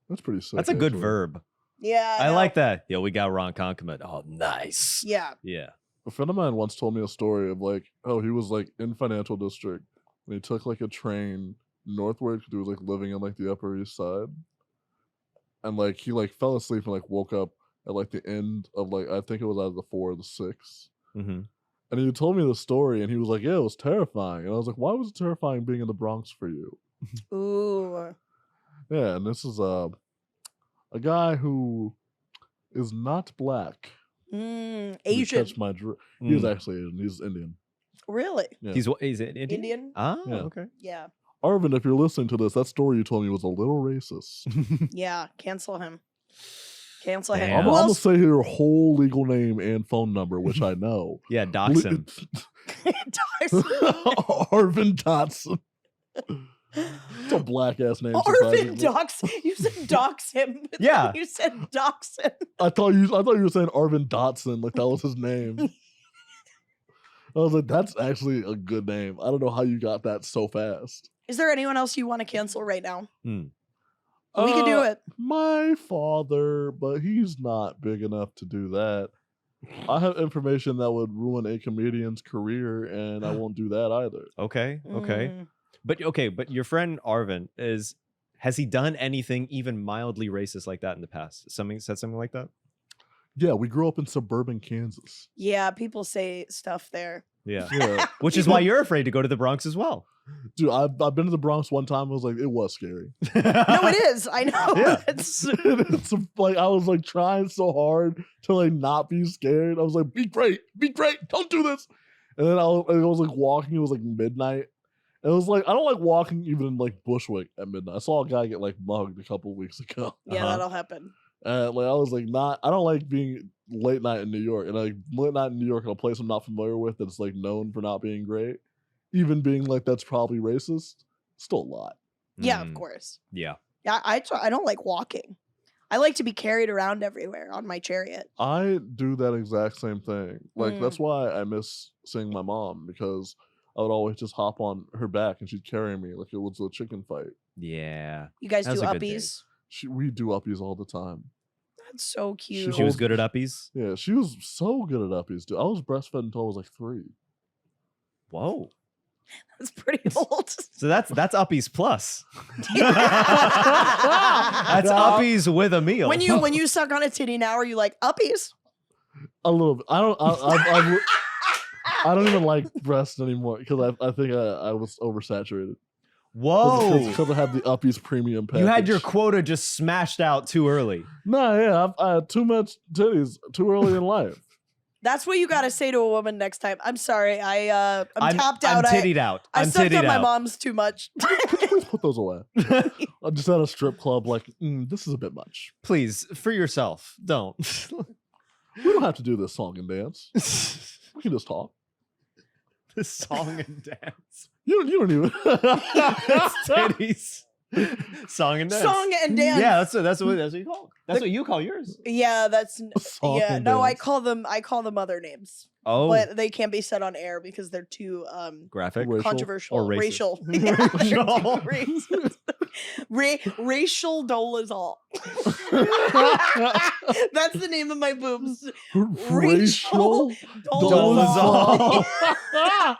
S2: That's pretty sick.
S3: That's a good
S2: actually.
S3: verb.
S1: Yeah,
S3: I
S1: know.
S3: like that. Yeah, we got Ron Concomet. Oh, nice.
S1: Yeah.
S3: Yeah.
S2: A friend of mine once told me a story of like, oh, he was like in Financial District and he took like a train northward because he was like living in like the Upper East Side, and like he like fell asleep and like woke up at like the end of like I think it was either the 4 or the 6.
S3: Mm-hmm.
S2: And he told me the story and he was like, yeah, it was terrifying. And I was like, why was it terrifying being in the Bronx for you?
S1: Ooh.
S2: Yeah, and this is a guy who is not black. If you
S1: Asian.
S2: catch my he is
S3: Mm.
S2: actually Asian. He's Indian.
S1: Really?
S2: Yeah.
S3: He's Indian?
S1: Indian?
S3: Ah,
S2: Yeah.
S3: okay.
S1: Yeah.
S2: Arvin, if you're listening to this, that story you told me was a little racist.
S1: Yeah. Cancel him. Cancel him.
S3: Damn.
S2: I'm
S1: Who
S2: gonna
S1: else-
S2: say your whole legal name and phone number, which I know.
S3: Yeah, dox him.
S1: Dox-
S2: Arvin Dotson. It's a black ass name.
S1: Arvin dox. You said dox him.
S3: Yeah.
S1: You said dox him.
S2: I thought you were saying Arvin Dotson, like that was his name. I was like, that's actually a good name. I don't know how you got that so fast.
S1: Is there anyone else you want to cancel right now?
S3: Hmm.
S1: We can do it.
S2: My father, but he's not big enough to do that. I have information that would ruin a comedian's career, and I won't do that either.
S3: Okay.
S1: Mm.
S3: But your friend Arvin has he done anything even mildly racist like that in the past? Said something like that?
S2: Yeah, we grew up in suburban Kansas.
S1: Yeah, people say stuff there.
S3: Yeah.
S2: Yeah.
S3: Which is why you're afraid to go to the Bronx as well.
S2: Dude, I've been to the Bronx one time. I was like, it was scary.
S1: No, it is. I know.
S3: Yeah.
S1: It's
S2: Like I was like trying so hard to like not be scared. I was like, be great, don't do this. And then I was like walking. It was like midnight. And it was like I don't like walking even in like Bushwick at midnight. I saw a guy get like mugged a couple of weeks ago.
S1: yeah, that'll happen.
S2: And like I was like, I don't like being late night in New York. And like late night in New York in a place I'm not familiar with that's like known for not being great. Even being like that's probably racist, still a lot.
S1: Yeah, of course.
S3: Yeah.
S1: Yeah, I don't like walking. I like to be carried around everywhere on my chariot.
S2: I do that exact same thing. Like that's why I miss seeing my mom, because I would always just hop on her back and she'd carry me like it was a chicken fight.
S3: Yeah.
S1: You guys
S3: That
S1: do
S3: was a good day.
S1: uppies?
S2: We do uppies all the time.
S1: That's so cute.
S3: She was good at uppies.
S2: Yeah, she was so good at uppies, dude. I was breastfed until I was like 3.
S3: Whoa.
S1: That's pretty old.
S3: So that's uppies plus. That's uppies with a meal.
S1: When you suck on a titty now, are you like uppies?
S2: A little bit. I don't even like breasts anymore because I think I was oversaturated.
S3: Whoa.
S2: Because I had the uppies premium package.
S3: You had your quota just smashed out too early.
S2: No, yeah, I had too much titties too early in life.
S1: That's what you got to say to a woman next time. I'm sorry. I'm tapped out.
S3: I'm tittied out.
S1: I
S3: I'm
S1: sucked
S3: tittied
S1: on my
S3: out.
S1: mom's too much.
S2: Please put those away. I'm just at a strip club like, this is a bit much.
S3: Please, for yourself, don't.
S2: We don't have to do this song and dance. We can just talk.
S3: This song and dance.
S2: You don't even.
S3: It's titties. Song and dance.
S1: Song and dance.
S3: Yeah, that's what you call it. That's what you call yours.
S1: Yeah, that's
S2: Song
S1: yeah.
S2: and
S1: No, I
S2: dance.
S1: call them other names,
S3: Oh,
S1: but they can't be said on air because they're too
S3: graphic.
S2: Racial?
S1: controversial
S3: Or racist.
S1: racial. Yeah,
S3: Racial.
S1: racist. Racial dolazol. That's the name of my boobs.
S2: Racial
S1: dolazol.
S2: dolazol.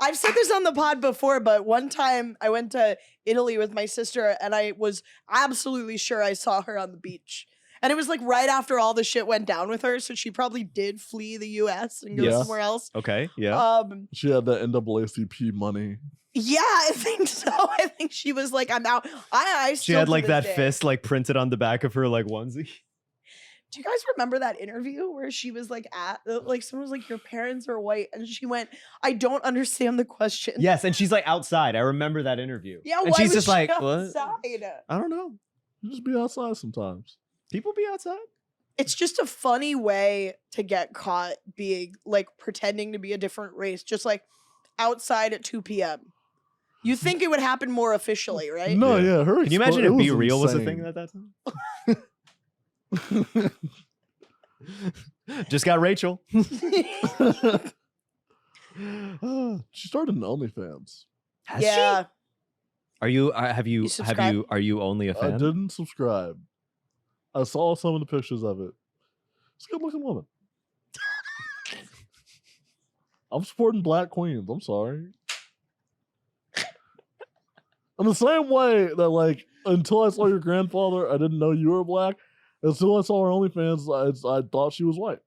S1: I've said this on the pod before, but one time I went to Italy with my sister and I was absolutely sure I saw her on the beach. And it was like right after all the shit went down with her, so she probably did flee the US and go
S2: Yeah.
S1: somewhere else.
S3: Okay, yeah.
S2: She had that NAACP money.
S1: Yeah, I think so. I think she was like, I'm out. I
S3: She
S1: still
S3: had
S1: to
S3: like
S1: this
S3: that
S1: day-
S3: fist like printed on the back of her like onesie.
S1: Do you guys remember that interview where she was like like someone was like, your parents are white, and she went, I don't understand the question.
S3: Yes, and she's like outside. I remember that interview.
S1: Yeah,
S3: and
S1: why
S3: she's
S1: was
S3: just
S1: she
S3: like, what?
S1: outside?
S3: I don't know.
S2: You just be outside sometimes.
S3: People be outside.
S1: It's just a funny way to get caught being like pretending to be a different race, just like outside at 2 p.m. You think it would happen more officially, right?
S2: No,
S3: Yeah.
S2: yeah. Her.
S3: Can you imagine if Be Real was a thing at that time? Just got Rachel.
S2: She started an OnlyFans.
S3: Has
S1: Yeah.
S3: she? Are you? Have you?
S1: subscribe?
S3: Are you only a
S2: I
S3: fan?
S2: didn't subscribe. I saw some of the pictures of it. It's a good looking woman. I'm supporting black queens. I'm sorry. In the same way that, like, until I saw your grandfather, I didn't know you were black. Until I saw her OnlyFans, I thought she was white.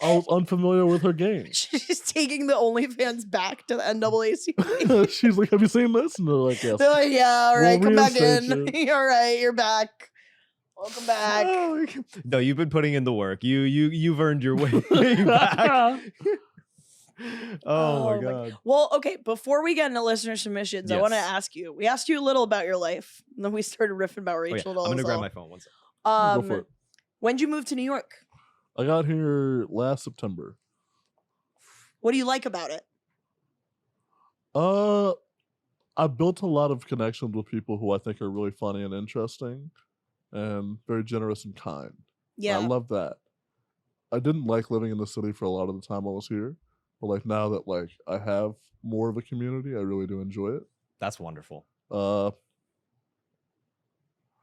S2: I was unfamiliar with her game.
S1: She's taking the OnlyFans back to the NAACP.
S2: She's like, "Have you seen this?" And they're like, "Yes."
S1: They're like, yeah, all right,
S2: We'll
S1: come back in.
S2: reinstate
S1: All right, you're back. Welcome back.
S3: Oh, no, you've been putting in the work. You've earned your way back. Oh my god.
S1: Well, okay, before we get into listener submissions, I want to
S3: Yes.
S1: ask you. We asked you a little about your life, and then we started riffing about
S3: Oh, yeah.
S1: Rachel
S3: I'm gonna grab
S1: Dolezal.
S3: my phone. One second.
S2: Go for it.
S1: When'd you move to New York?
S2: I got here last September.
S1: What do you like about it?
S2: I built a lot of connections with people who I think are really funny and interesting and very generous and kind.
S1: Yeah.
S2: I love that. I didn't like living in the city for a lot of the time I was here, but like now that like I have more of a community, I really do enjoy it.
S3: That's wonderful.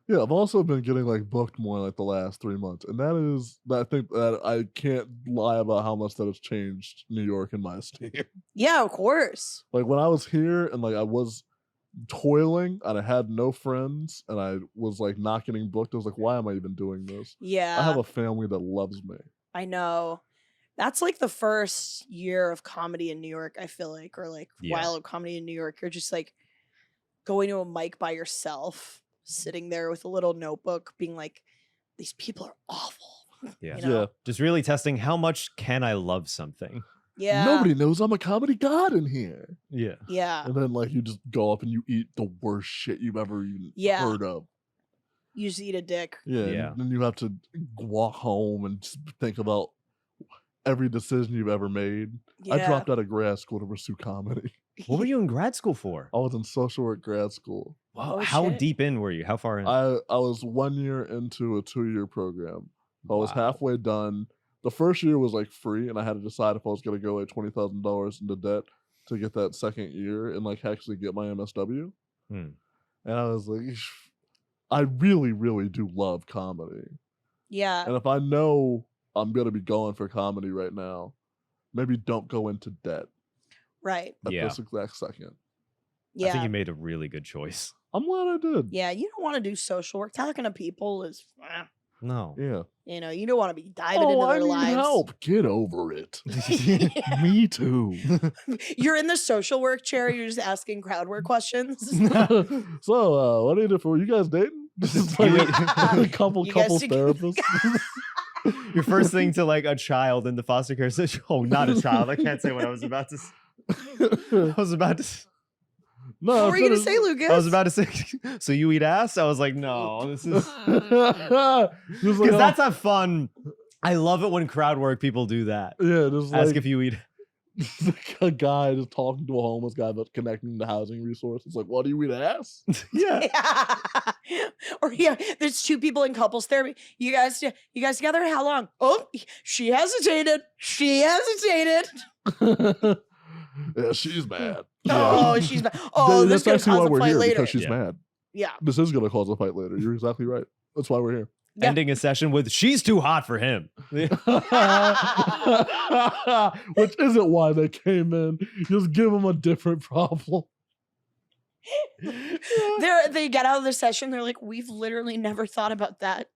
S2: Yeah, I've also been getting like booked more like the last 3 months, and I think that I can't lie about how much that has changed New York in my esteem.
S1: Yeah, of course.
S2: Like when I was here and like I was toiling and I had no friends and I was like not getting booked, I was like, why am I even doing this?
S1: Yeah.
S2: I have a family that loves me.
S1: I know. That's like the first year of comedy in New York, I feel like, or like while of comedy in New York, you're just like going to a mic by yourself, sitting there with a little notebook, being like, these people are awful.
S3: Yeah.
S1: You know?
S2: Yeah.
S3: Just really testing how much can I love something.
S1: Yeah.
S2: Nobody knows I'm a comedy god in here.
S3: Yeah.
S1: Yeah.
S2: And then like you just go up and you eat the worst shit you've ever even heard of.
S1: You just eat a dick.
S2: Yeah.
S3: Yeah.
S2: And then you have to walk home and just think about every decision you've ever made.
S1: Yeah.
S2: I dropped out of grad school to pursue comedy.
S3: What were you in grad school for?
S2: I was in social work grad school.
S3: Wow.
S1: Oh,
S3: How
S1: shit.
S3: deep in were you? How far in?
S2: I was 1 year into a 2-year program. I was
S3: Wow.
S2: halfway done. The first year was like free, and I had to decide if I was going to go like $20,000 into debt to get that second year and like actually get my MSW.
S3: Hmm.
S2: And I was like, I really, really do love comedy.
S1: Yeah.
S2: And if I know I'm going to be going for comedy right now, maybe don't go into debt
S1: Right.
S2: at
S3: Yeah.
S2: this exact second.
S1: Yeah.
S3: I think you made a really good choice.
S2: I'm glad I did.
S1: Yeah. You don't want to do social work. Talking to people is,
S3: No.
S2: Yeah.
S1: you know, you don't want to be diving into
S2: I
S1: their
S2: need
S1: lives.
S2: help. Get over it. Me too.
S1: You're in the social work chair. You're just asking crowd work questions.
S2: So, what do you do for you guys dating? Just like a couple
S1: You guys
S2: therapists.
S3: Your first thing to like a child in the foster care system. Oh, not a child. I can't say what I was about to. I was about to.
S2: No,
S1: What were you gonna say, Lucas?
S3: I was about to say. So you eat ass? I was like, no. This is
S2: Just
S3: because that's a fun. I love it when crowd work people do that.
S2: yeah, just
S3: Ask
S2: like
S3: if you eat.
S2: a guy just talking to a homeless guy about connecting to housing resources. Like, what do you eat ass?
S3: Yeah.
S1: Yeah. Or yeah, there's two people in couples therapy. You guys together? How long? Oh, she hesitated. She hesitated.
S2: Yeah, she's mad.
S1: Oh, she's mad. Oh, this
S2: that's
S1: is gonna
S2: actually
S1: cause
S2: why
S1: a
S2: we're
S1: fight
S2: here
S1: later.
S2: because she's
S3: Yeah.
S2: mad.
S1: Yeah.
S2: This is gonna cause a fight later. You're exactly right. That's why we're here.
S1: Yeah.
S3: Ending a session with "She's too hot for him."
S2: Which isn't why they came in. Just give them a different problem.
S1: They get out of the session. They're like, we've literally never thought about that.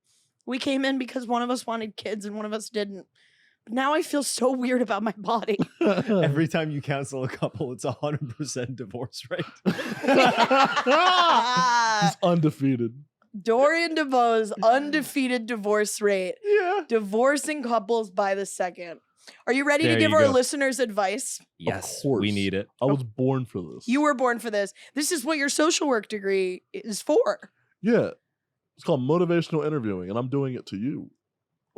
S1: We came in because one of us wanted kids and one of us didn't. But now I feel so weird about my body.
S3: Every time you counsel a couple, it's 100% divorce rate.
S2: He's undefeated.
S1: Dorian Debose, undefeated divorce rate.
S3: Yeah.
S1: Divorcing couples by the second. Are you ready
S3: There
S1: to give
S3: you
S1: our
S3: go.
S1: listeners advice?
S3: Yes,
S2: course.
S3: we need it.
S2: I was born for this.
S1: You were born for this. This is what your social work degree is for.
S2: Yeah. It's called motivational interviewing, and I'm doing it to you.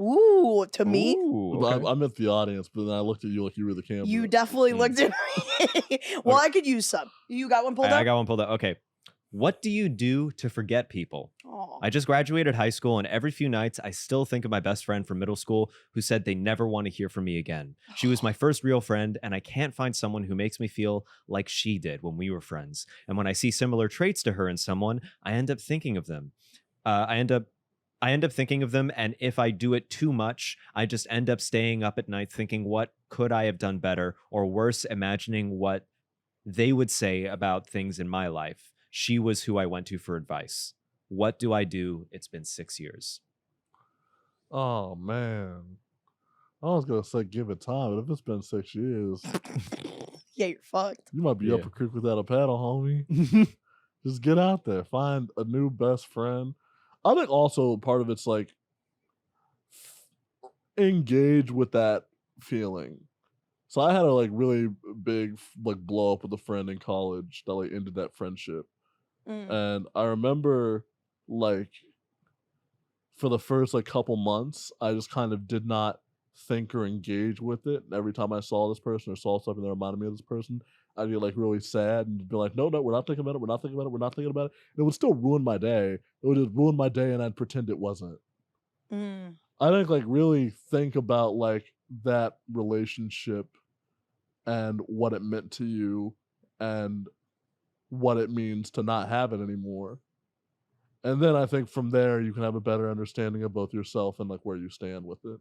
S1: Ooh, to me?
S3: Ooh,
S2: But
S3: okay.
S2: I'm at the audience, but then I looked at you like you were the camera.
S1: You definitely
S3: Mm.
S1: looked at me. Well, I could use some. You got one pulled
S3: I
S1: up?
S3: got one pulled up. Okay. What do you do to forget people?
S1: Aw.
S3: I just graduated high school, and every few nights, I still think of my best friend from middle school who said they never want to hear from me again. She was my first real friend, and I can't find someone who makes me feel like she did when we were friends. And when I see similar traits to her in someone, I end up thinking of them. I end up thinking of them, and if I do it too much, I just end up staying up at night thinking, what could I have done better? Or worse, imagining what they would say about things in my life. She was who I went to for advice. What do I do? It's been 6 years.
S2: Oh, man. I was going to say give it time, but if it's been 6 years,
S1: Yeah, you're fucked.
S2: you might be up
S3: Yeah.
S2: a creek without a paddle, homie. Just get out there. Find a new best friend. I think also part of it's like engage with that feeling. So I had a like really big like blow up with a friend in college that like ended that friendship.
S1: Mm.
S2: And I remember like for the first like couple months, I just kind of did not think or engage with it. And every time I saw this person or saw something that reminded me of this person, I'd get like really sad and be like, no, we're not thinking about it. We're not thinking about it. We're not thinking about it. And it would still ruin my day. It would just ruin my day, and I'd pretend it wasn't. I think like really think about like that relationship and what it meant to you and what it means to not have it anymore. And then I think from there you can have a better understanding of both yourself and like where you stand with it.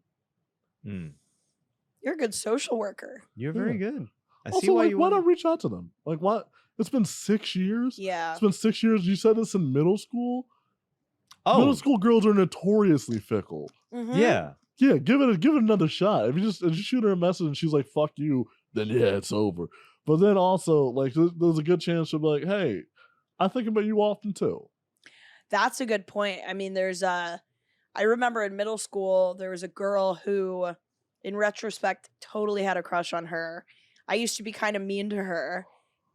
S1: You're a good social worker.
S3: You're very good. I
S2: Also,
S3: see why
S2: like,
S3: you
S2: why
S3: want
S2: not reach out to them? Like, what? It's been 6 years.
S1: Yeah.
S2: It's been 6 years. You said this in middle school.
S3: Oh,
S2: Middle school girls are notoriously fickle.
S3: yeah.
S2: Yeah, give it another shot. If you shoot her a message and she's like, "Fuck you," then yeah, it's over. But then also, like, there's a good chance she'll be like, "Hey, I think about you often too."
S1: That's a good point. I mean, I remember in middle school, there was a girl who, in retrospect, totally had a crush on her. I used to be kind of mean to her.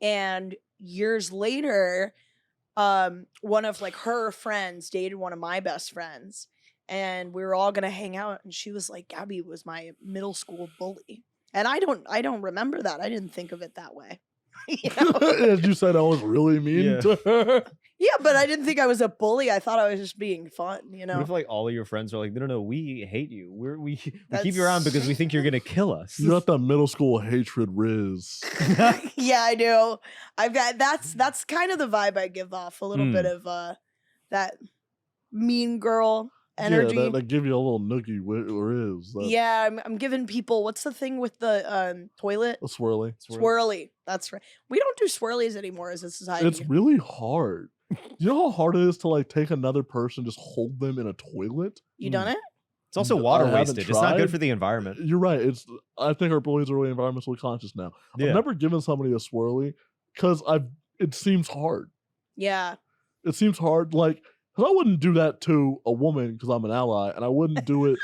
S1: And years later, one of like her friends dated one of my best friends. And we were all gonna hang out, and she was like, Gabby was my middle school bully. And I don't remember that. I didn't think of it that way. You know?
S2: As you said, I was really mean to her.
S1: Yeah, but I didn't think I was a bully. I thought I was just being fun, you
S3: What
S1: know?
S3: if like all of your friends are like, no, we hate you. We keep you around because we think you're gonna kill us.
S2: You got that middle school hatred riz.
S1: Yeah, I do. I've got that's kind of the vibe I give off. A little bit of that mean girl energy.
S2: Yeah, that give you a little noogie riz.
S1: Yeah, I'm giving people, what's the thing with the toilet?
S2: A swirly.
S1: Swirly. That's right. We don't do swirlies anymore as a society.
S2: It's really hard. You know how hard it is to like take another person, just hold them in a toilet?
S1: You done it?
S3: It's also water
S2: I haven't
S3: wasted. It's not good
S2: tried.
S3: for the environment.
S2: You're right. I think our bullies are really environmentally conscious now.
S3: Yeah.
S2: I've never given somebody a swirly because it seems hard.
S1: Yeah.
S2: It seems hard. Like, 'cause I wouldn't do that to a woman because I'm an ally, and I wouldn't do it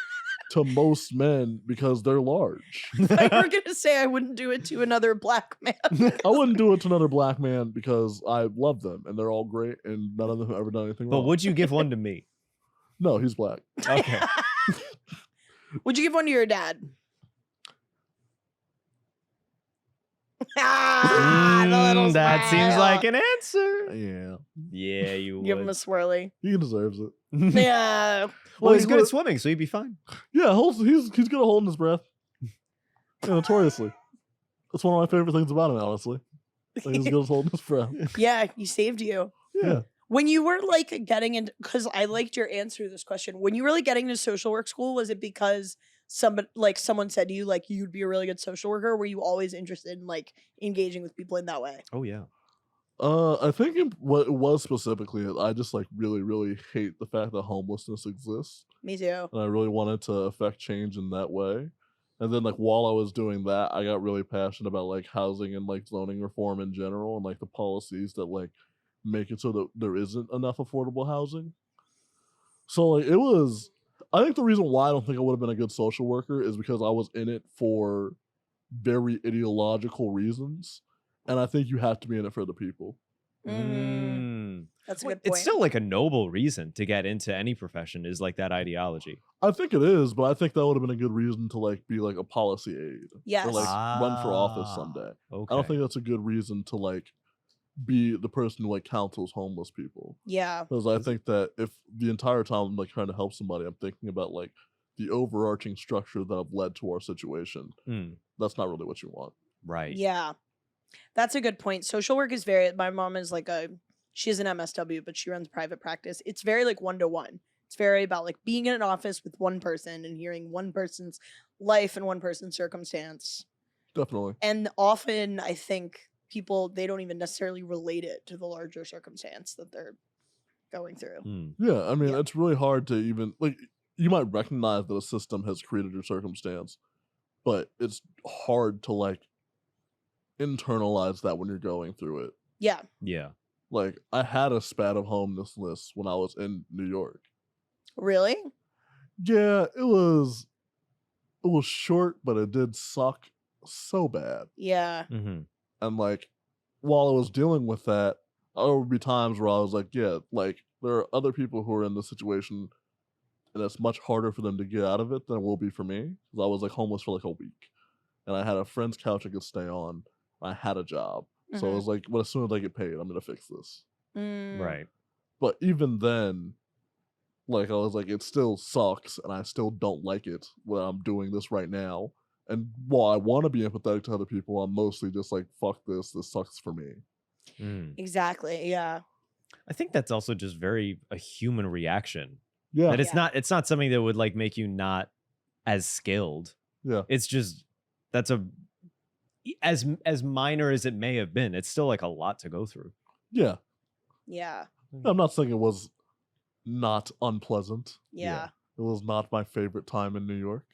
S2: to most men because they're large.
S1: I were gonna say I wouldn't do it to another black man.
S2: I wouldn't do it to another black man because I love them and they're all great and none of them have ever done anything
S3: But
S2: wrong.
S3: would you give one to me?
S2: No, he's black.
S3: Okay.
S1: Would you give one to your dad? The little
S3: That seems
S1: smile.
S3: like an answer.
S2: Yeah.
S3: Yeah, you would.
S1: Give him a swirly.
S2: He deserves it.
S1: Yeah.
S3: Well, he's
S2: Like,
S3: good at
S2: what-
S3: swimming, so he'd be fine.
S2: Yeah, he's good at holding his breath. Yeah, notoriously. That's one of my favorite things about him, honestly. Like, he's good at holding his breath.
S1: Yeah, he saved you.
S2: Yeah.
S1: When you were like getting into, because I liked your answer to this question. When you were like getting into social work school, was it because someone said to you like you'd be a really good social worker? Or were you always interested in like engaging with people in that way?
S3: Oh yeah.
S2: I think what it was specifically, I just like really, really hate the fact that homelessness exists.
S1: Me too.
S2: And I really wanted to affect change in that way. And then like while I was doing that, I got really passionate about like housing and like zoning reform in general and like the policies that like make it so that there isn't enough affordable housing. So like I think the reason why I don't think I would have been a good social worker is because I was in it for very ideological reasons. And I think you have to be in it for the people.
S1: That's a
S3: Well,
S1: good point.
S3: it's still like a noble reason to get into any profession is like that ideology.
S2: I think it is, but I think that would have been a good reason to like be like a policy aide.
S1: Yes.
S2: Or like run for office someday.
S3: Okay.
S2: I don't think that's a good reason to like be the person who like counsels homeless people.
S1: Yeah.
S2: Because I think that if the entire time I'm like trying to help somebody, I'm thinking about like the overarching structure that have led to our situation. That's not really what you want.
S3: Right.
S1: Yeah. That's a good point. Social work is my mom is like she's an MSW, but she runs private practice. It's very like one-to-one. It's very about like being in an office with one person and hearing one person's life and one person's circumstance.
S2: Definitely.
S1: And often I think people, they don't even necessarily relate it to the larger circumstance that they're going through.
S2: Yeah, I mean, it's really hard to even like you might recognize that a system has created your circumstance, but it's hard to like internalize that when you're going through it.
S1: Yeah.
S3: Yeah.
S2: Like I had a spat of homelessness when I was in New York.
S1: Really?
S2: Yeah, it was short, but it did suck so bad.
S1: Yeah.
S2: And like while I was dealing with that, there would be times where I was like, yeah, like there are other people who are in this situation and it's much harder for them to get out of it than it will be for me. Because I was like homeless for like a week, and I had a friend's couch I could stay on. I had a job, so it was like, well, as soon as I get paid, I'm gonna fix this.
S3: Right.
S2: But even then, like I was like, it still sucks, and I still don't like it when I'm doing this right now. And while I want to be empathetic to other people, I'm mostly just like, fuck this. This sucks for me.
S1: Exactly. Yeah.
S3: I think that's also just very a human reaction.
S2: Yeah.
S3: That it's not something that would like make you not as skilled.
S2: Yeah.
S3: It's just that's as minor as it may have been, it's still like a lot to go through.
S2: Yeah.
S1: Yeah.
S2: I'm not saying it was not unpleasant.
S1: Yeah.
S2: It was not my favorite time in New York.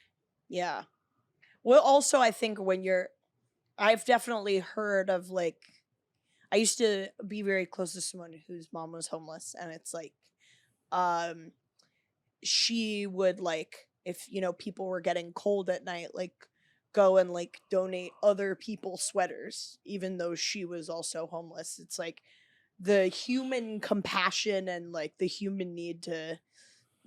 S1: Yeah. Well, also, I think I've definitely heard of like, I used to be very close to someone whose mom was homeless, and it's like, she would like, if, you know, people were getting cold at night, like go and like donate other people's sweaters, even though she was also homeless. It's like the human compassion and like the human need to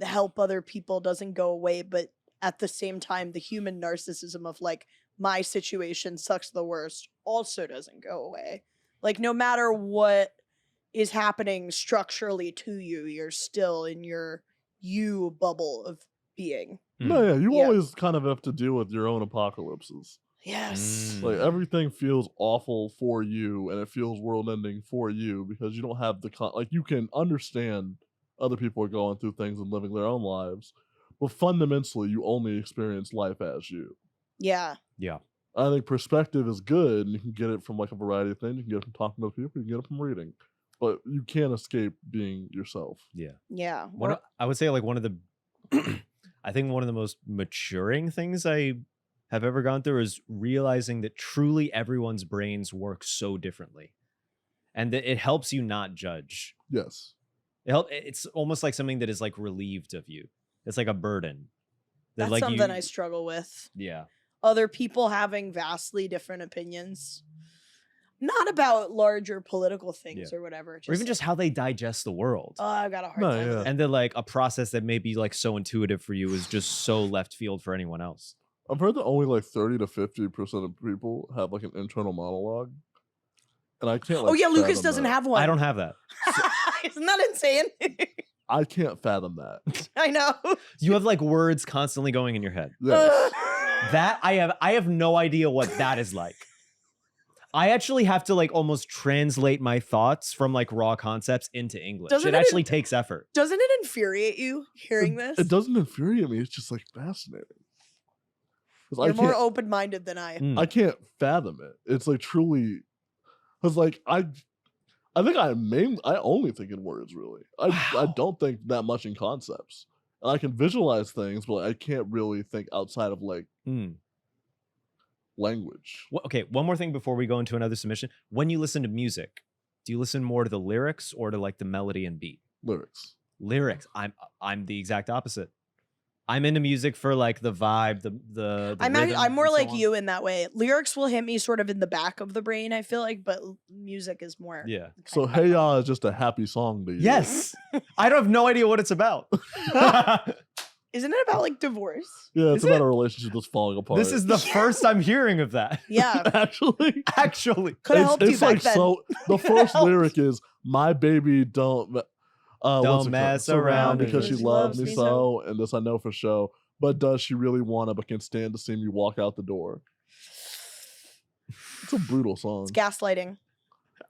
S1: help other people doesn't go away, but at the same time, the human narcissism of like, my situation sucks the worst also doesn't go away. Like, no matter what is happening structurally to you, you're still in your you bubble of being.
S2: No, yeah, you always kind of have to deal with your own apocalypses.
S1: Yes.
S2: Like, everything feels awful for you, and it feels world-ending for you because you don't have the like, you can understand other people are going through things and living their own lives, but fundamentally, you only experience life as you.
S1: Yeah.
S3: Yeah.
S2: I think perspective is good, and you can get it from like a variety of things. You can get it from talking to other people, you can get it from reading, but you can't escape being yourself.
S3: Yeah.
S1: Yeah.
S3: I would say like one of the, I think one of the most maturing things I have ever gone through is realizing that truly everyone's brains work so differently, and that it helps you not judge.
S2: Yes.
S3: It's almost like something that is like relieved of you. It's like a burden.
S1: That's
S3: like
S1: something I struggle with.
S3: Yeah.
S1: Other people having vastly different opinions. Not about larger political things or whatever.
S3: Or even just how they digest the world.
S1: Oh, I've got a hard time with it.
S3: And then like a process that may be like so intuitive for you is just so left field for anyone else.
S2: I've heard that only like 30 to 50% of people have like an internal monologue. And I can't like,
S1: oh yeah, Lukas
S2: fathom
S1: doesn't
S2: that.
S1: have one.
S3: I don't have that.
S1: Isn't that insane?
S2: I can't fathom that.
S1: I know.
S3: You have like words constantly going in your head.
S2: Yes.
S3: That I have no idea what that is like. I actually have to like almost translate my thoughts from like raw concepts into English. It actually takes effort.
S1: Doesn't it infuriate you hearing this?
S2: It doesn't infuriate me. It's just like fascinating.
S1: You're more open-minded than I.
S2: I can't fathom it. It's like truly, because like I think I only think in words really. I don't think that much in concepts. And I can visualize things, but I can't really think outside of like language.
S3: Well, okay, one more thing before we go into another submission. When you listen to music, do you listen more to the lyrics or to like the melody and beat?
S2: Lyrics.
S3: Lyrics. I'm the exact opposite. I'm into music for like the vibe, the
S1: I'm more
S3: and so
S1: like
S3: on.
S1: you in that way. Lyrics will hit me sort of in the back of the brain, I feel like, but music is more.
S3: Yeah.
S2: So Hey Ya is just a happy song to you.
S3: Yes. I don't have no idea what it's about.
S1: Isn't it about like divorce?
S2: Yeah, it's about a relationship that's falling apart.
S3: This is the first I'm hearing of that.
S1: Yeah.
S2: Actually.
S1: Could have helped you back then.
S2: So the first lyric is, my baby don't
S3: mess around
S2: because she loves me so, and this I know for sure. But does she really want to, but can stand to see me walk out the door? It's a brutal song.
S1: It's gaslighting.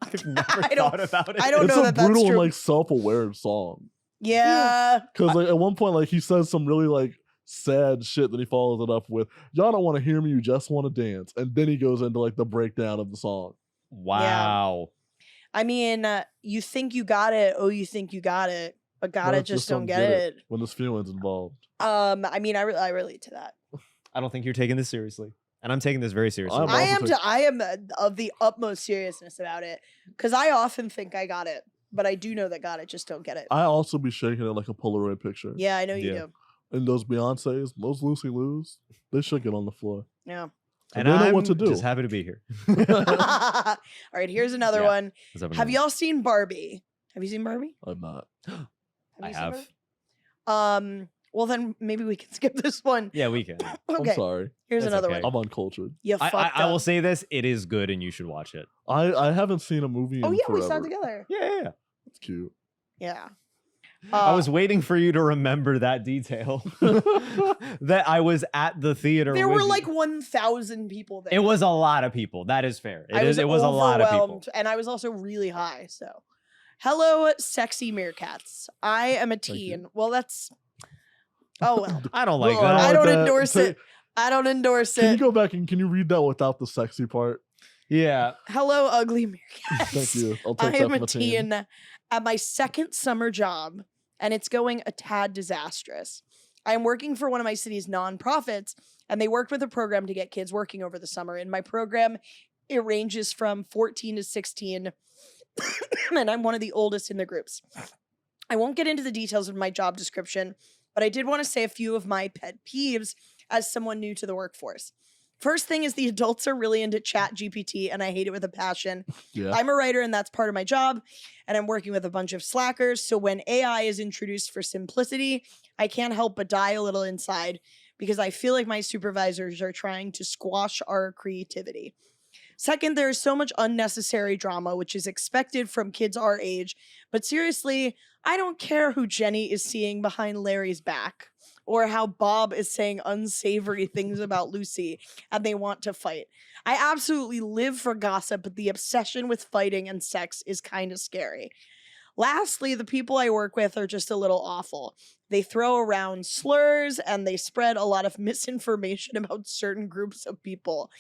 S3: I've never thought about it.
S1: I don't
S2: it's
S1: know
S2: a
S1: that that's
S2: brutal
S1: true.
S2: and like self-aware song.
S1: Yeah.
S2: Because like at one point, like he says some really like sad shit that he follows it up with. Y'all don't want to hear me, you just want to dance. And then he goes into like the breakdown of the song.
S3: Wow.
S1: I mean, you think you got it. Oh, you think you got it, but got it just don't get it.
S2: When there's feelings involved.
S1: I mean, I relate to that.
S3: I don't think you're taking this seriously. And I'm taking this very seriously.
S1: I am of the utmost seriousness about it. Because I often think I got it. But I do know that got it, just don't get it.
S2: I also be shaking it like a Polaroid picture.
S1: Yeah, I know you do.
S2: And those Beyoncés, those Lucy Lou's, they should get on the floor.
S1: Yeah.
S3: And
S2: they know
S3: I'm
S2: what to do.
S3: just happy to be here.
S1: All right, here's another one. Have y'all seen Barbie? Have you seen Barbie?
S2: I'm not.
S3: I have.
S1: Barbie? Well, then maybe we can skip this one.
S3: Yeah, we can.
S1: Okay.
S2: I'm sorry.
S1: Here's
S3: That's
S1: another
S3: okay.
S1: one.
S2: I'm uncultured.
S1: You
S3: I
S1: fucked
S3: will
S1: up.
S3: say this: it is good, and you should watch it.
S2: I haven't seen a movie in
S1: Oh yeah, we saw
S2: forever.
S1: it together.
S3: Yeah.
S2: It's cute.
S1: Yeah.
S3: I was waiting for you to remember that detail. That I was at the theater.
S1: There
S3: with
S1: were
S3: you.
S1: like 1,000 people there.
S3: It was a lot of people. That is fair.
S1: It was
S3: a lot of people.
S1: overwhelmed, and I was also really high. So, hello, sexy meerkats. I am a teen. Well, that's. Oh well.
S3: I don't like
S2: No,
S3: that.
S1: I don't
S2: that.
S1: endorse it. I don't endorse
S2: Can you
S1: it.
S2: go back and can you read that without the sexy part?
S3: Yeah.
S1: Hello, ugly meerkats.
S2: Thank you. I'll take
S1: I
S2: that
S1: am
S2: from
S1: a
S2: the team.
S1: teen at my second summer job, and it's going a tad disastrous. I am working for one of my city's nonprofits, and they worked with a program to get kids working over the summer. In my program, it ranges from 14 to 16, and I'm one of the oldest in the groups. I won't get into the details of my job description, but I did want to say a few of my pet peeves as someone new to the workforce. First thing is the adults are really into Chat GPT, and I hate it with a passion.
S2: Yeah.
S1: I'm a writer, and that's part of my job, and I'm working with a bunch of slackers. So when AI is introduced for simplicity, I can't help but die a little inside because I feel like my supervisors are trying to squash our creativity. Second, there is so much unnecessary drama, which is expected from kids our age. But seriously, I don't care who Jenny is seeing behind Larry's back, or how Bob is saying unsavory things about Lucy and they want to fight. I absolutely live for gossip, but the obsession with fighting and sex is kind of scary. Lastly, the people I work with are just a little awful. They throw around slurs and they spread a lot of misinformation about certain groups of people.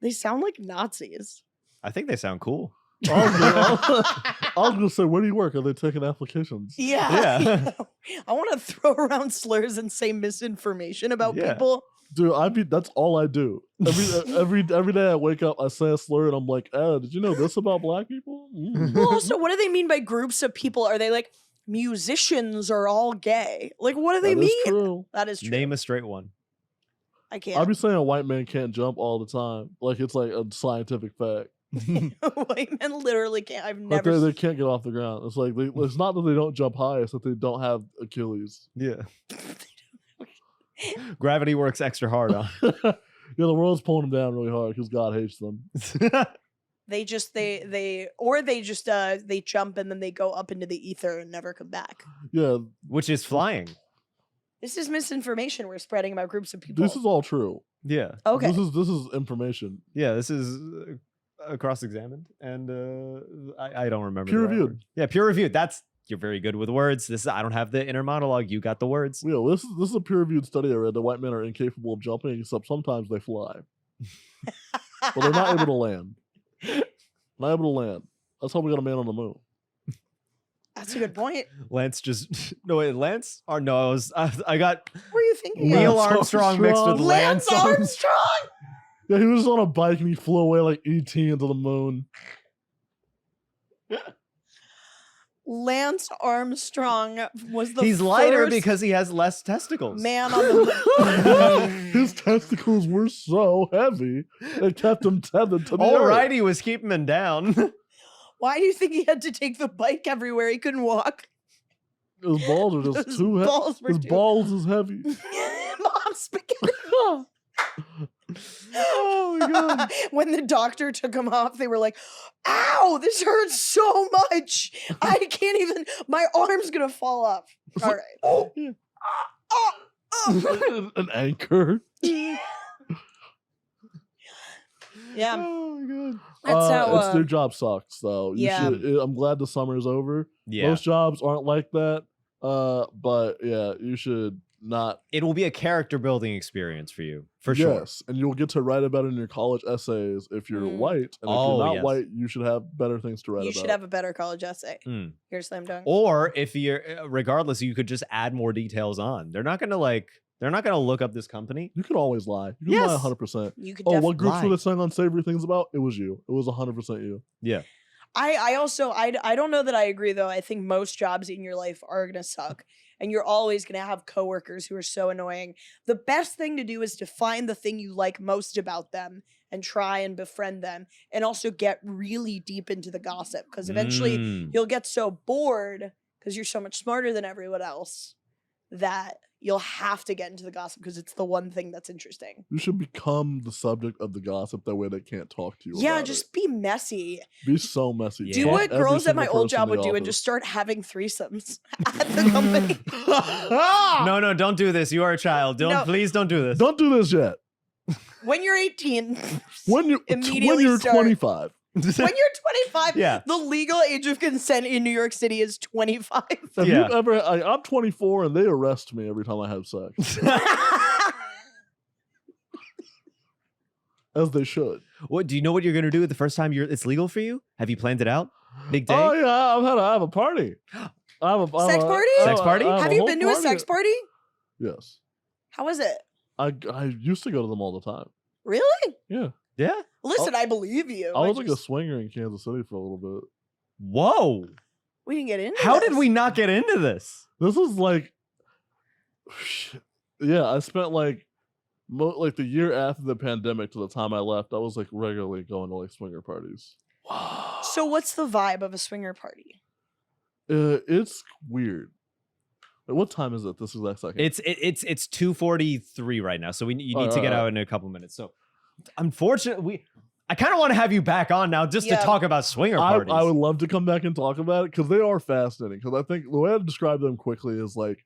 S1: They sound like Nazis.
S3: I think they sound cool.
S2: I was gonna say, where do you work? Are they taking applications?
S1: Yeah. I want to throw around slurs and say misinformation about
S3: Yeah.
S1: people.
S2: Dude, that's all I do. Every day I wake up, I say a slur, and I'm like, did you know this about black people? Mm.
S1: Well, also, what do they mean by groups of people? Are they like musicians are all gay? Like, what do they
S2: That is
S1: mean?
S2: true.
S1: That is true.
S3: Name a straight one.
S1: I
S2: I
S1: can't.
S2: be saying a white man can't jump all the time, like it's like a scientific fact.
S1: White men literally can't. I've
S2: Like
S1: never.
S2: they can't get off the ground. It's like it's not that they don't jump high; it's that they don't have Achilles.
S3: Yeah. Gravity works extra hard on.
S2: Yeah, the world's pulling them down really hard because God hates them.
S1: They just they jump and then they go up into the ether and never come back.
S2: Yeah,
S3: Which is flying.
S1: This is misinformation we're spreading about groups of people.
S2: this is all true.
S3: Yeah.
S1: okay.
S2: This is information.
S3: Yeah, this is cross-examined, and I don't remember.
S2: Peer
S3: the right
S2: reviewed.
S3: word. Yeah, peer reviewed. You're very good with words. I don't have the inner monologue. You got the words.
S2: Yeah, this is a peer-reviewed study I read. The white men are incapable of jumping, except sometimes they fly, but they're not able to land. Not able to land. That's how we got a man on the moon.
S1: That's a good point.
S3: Lance just no wait. Lance or no? I got
S1: What were you thinking?
S3: Neil
S1: of?
S3: Armstrong mixed with
S1: Lance
S3: Lance
S1: Armstrong.
S2: Yeah, he was on a bike and he flew away like ET into the moon.
S1: Lance Armstrong was the
S3: He's lighter
S1: first
S3: because he has less testicles.
S1: man on the moon.
S2: His testicles were so heavy it kept him tethered to the
S3: All
S2: earth.
S3: right, he was keeping him down.
S1: Why do you think he had to take the bike everywhere? He couldn't walk.
S2: His balls are just
S1: His
S2: too heavy.
S1: balls were
S2: His
S1: too-
S2: balls is heavy.
S1: Mom spaghetti.
S3: Oh my god.
S1: When the doctor took him off, they were like, ow, this hurts so much. I can't even, my arm's gonna fall off. All right.
S2: Oh,
S1: Oh.
S2: an anchor.
S1: Yeah,
S3: Oh my god.
S1: that's how.
S2: It's their job sucks though.
S1: Yeah.
S2: I'm glad the summer is over.
S3: Yeah.
S2: Most jobs aren't like that. But yeah, you should not.
S3: It will be a character building experience for you, for sure.
S2: Yes, and you'll get to write about it in your college essays if you're
S1: Mm.
S2: white. And if
S3: Oh,
S2: you're not
S3: yes.
S2: white, you should have better things to write
S1: You
S2: about.
S1: should have a better college essay.
S3: Mm.
S1: Here's Slam Dunk.
S3: Or if you're regardless, you could just add more details on. They're not gonna look up this company.
S2: You can always lie. You can lie
S3: Yes.
S2: 100%.
S1: You could
S2: Oh,
S1: definitely.
S2: what groups were
S3: lie.
S2: they saying unsavory things about? It was you. It was 100% you.
S3: Yeah.
S1: I also I don't know that I agree though. I think most jobs in your life are gonna suck, and you're always gonna have coworkers who are so annoying. The best thing to do is to find the thing you like most about them and try and befriend them, and also get really deep into the gossip because eventually
S3: Mm.
S1: you'll get so bored because you're so much smarter than everyone else that you'll have to get into the gossip because it's the one thing that's interesting.
S2: You should become the subject of the gossip. That way they can't talk to you.
S1: Yeah,
S2: about
S1: just
S2: it.
S1: be messy.
S2: Be so messy.
S3: Yeah.
S1: Do
S2: Talk
S1: what
S2: every
S1: girls at my
S2: single
S1: old
S2: person
S1: job
S2: in
S1: would
S2: the
S1: do and
S2: office.
S1: just start having threesomes at the company.
S3: No, don't do this. You are a child. Please don't do this.
S2: Don't do this yet.
S1: When you're 18,
S2: When you're
S1: immediately start.
S2: 25.
S1: When you're 25,
S3: Yeah.
S1: the legal age of consent in New York City is 25.
S2: Have
S3: Yeah.
S2: you ever? I'm 24 and they arrest me every time I have sex, as they should.
S3: What do you know what you're gonna do the first time it's legal for you? Have you planned it out? Big day?
S2: Oh yeah, I have a party. I have a
S1: Sex party?
S3: Sex party?
S2: I
S1: Have you
S2: whole
S1: been to a sex party?
S2: Yes.
S1: How was it?
S2: I used to go to them all the time.
S1: Really?
S2: Yeah.
S3: Yeah.
S1: Listen, I believe you.
S2: I was like a swinger in Kansas City for a little bit.
S3: Whoa.
S1: We didn't get into
S3: How
S1: this.
S3: did we not get into this?
S2: This is like, yeah, I spent like the year after the pandemic to the time I left, I was like regularly going to like swinger parties.
S1: So what's the vibe of a swinger party?
S2: It's weird. Like, what time is it this exact second?
S3: It's 2:43 right now, so you need to get out in a couple minutes. So, unfortunately, I kind of want to have you back on now just to
S1: Yeah.
S3: talk about swinger parties.
S2: I would love to come back and talk about it because they are fascinating. Because I think the way I describe them quickly is like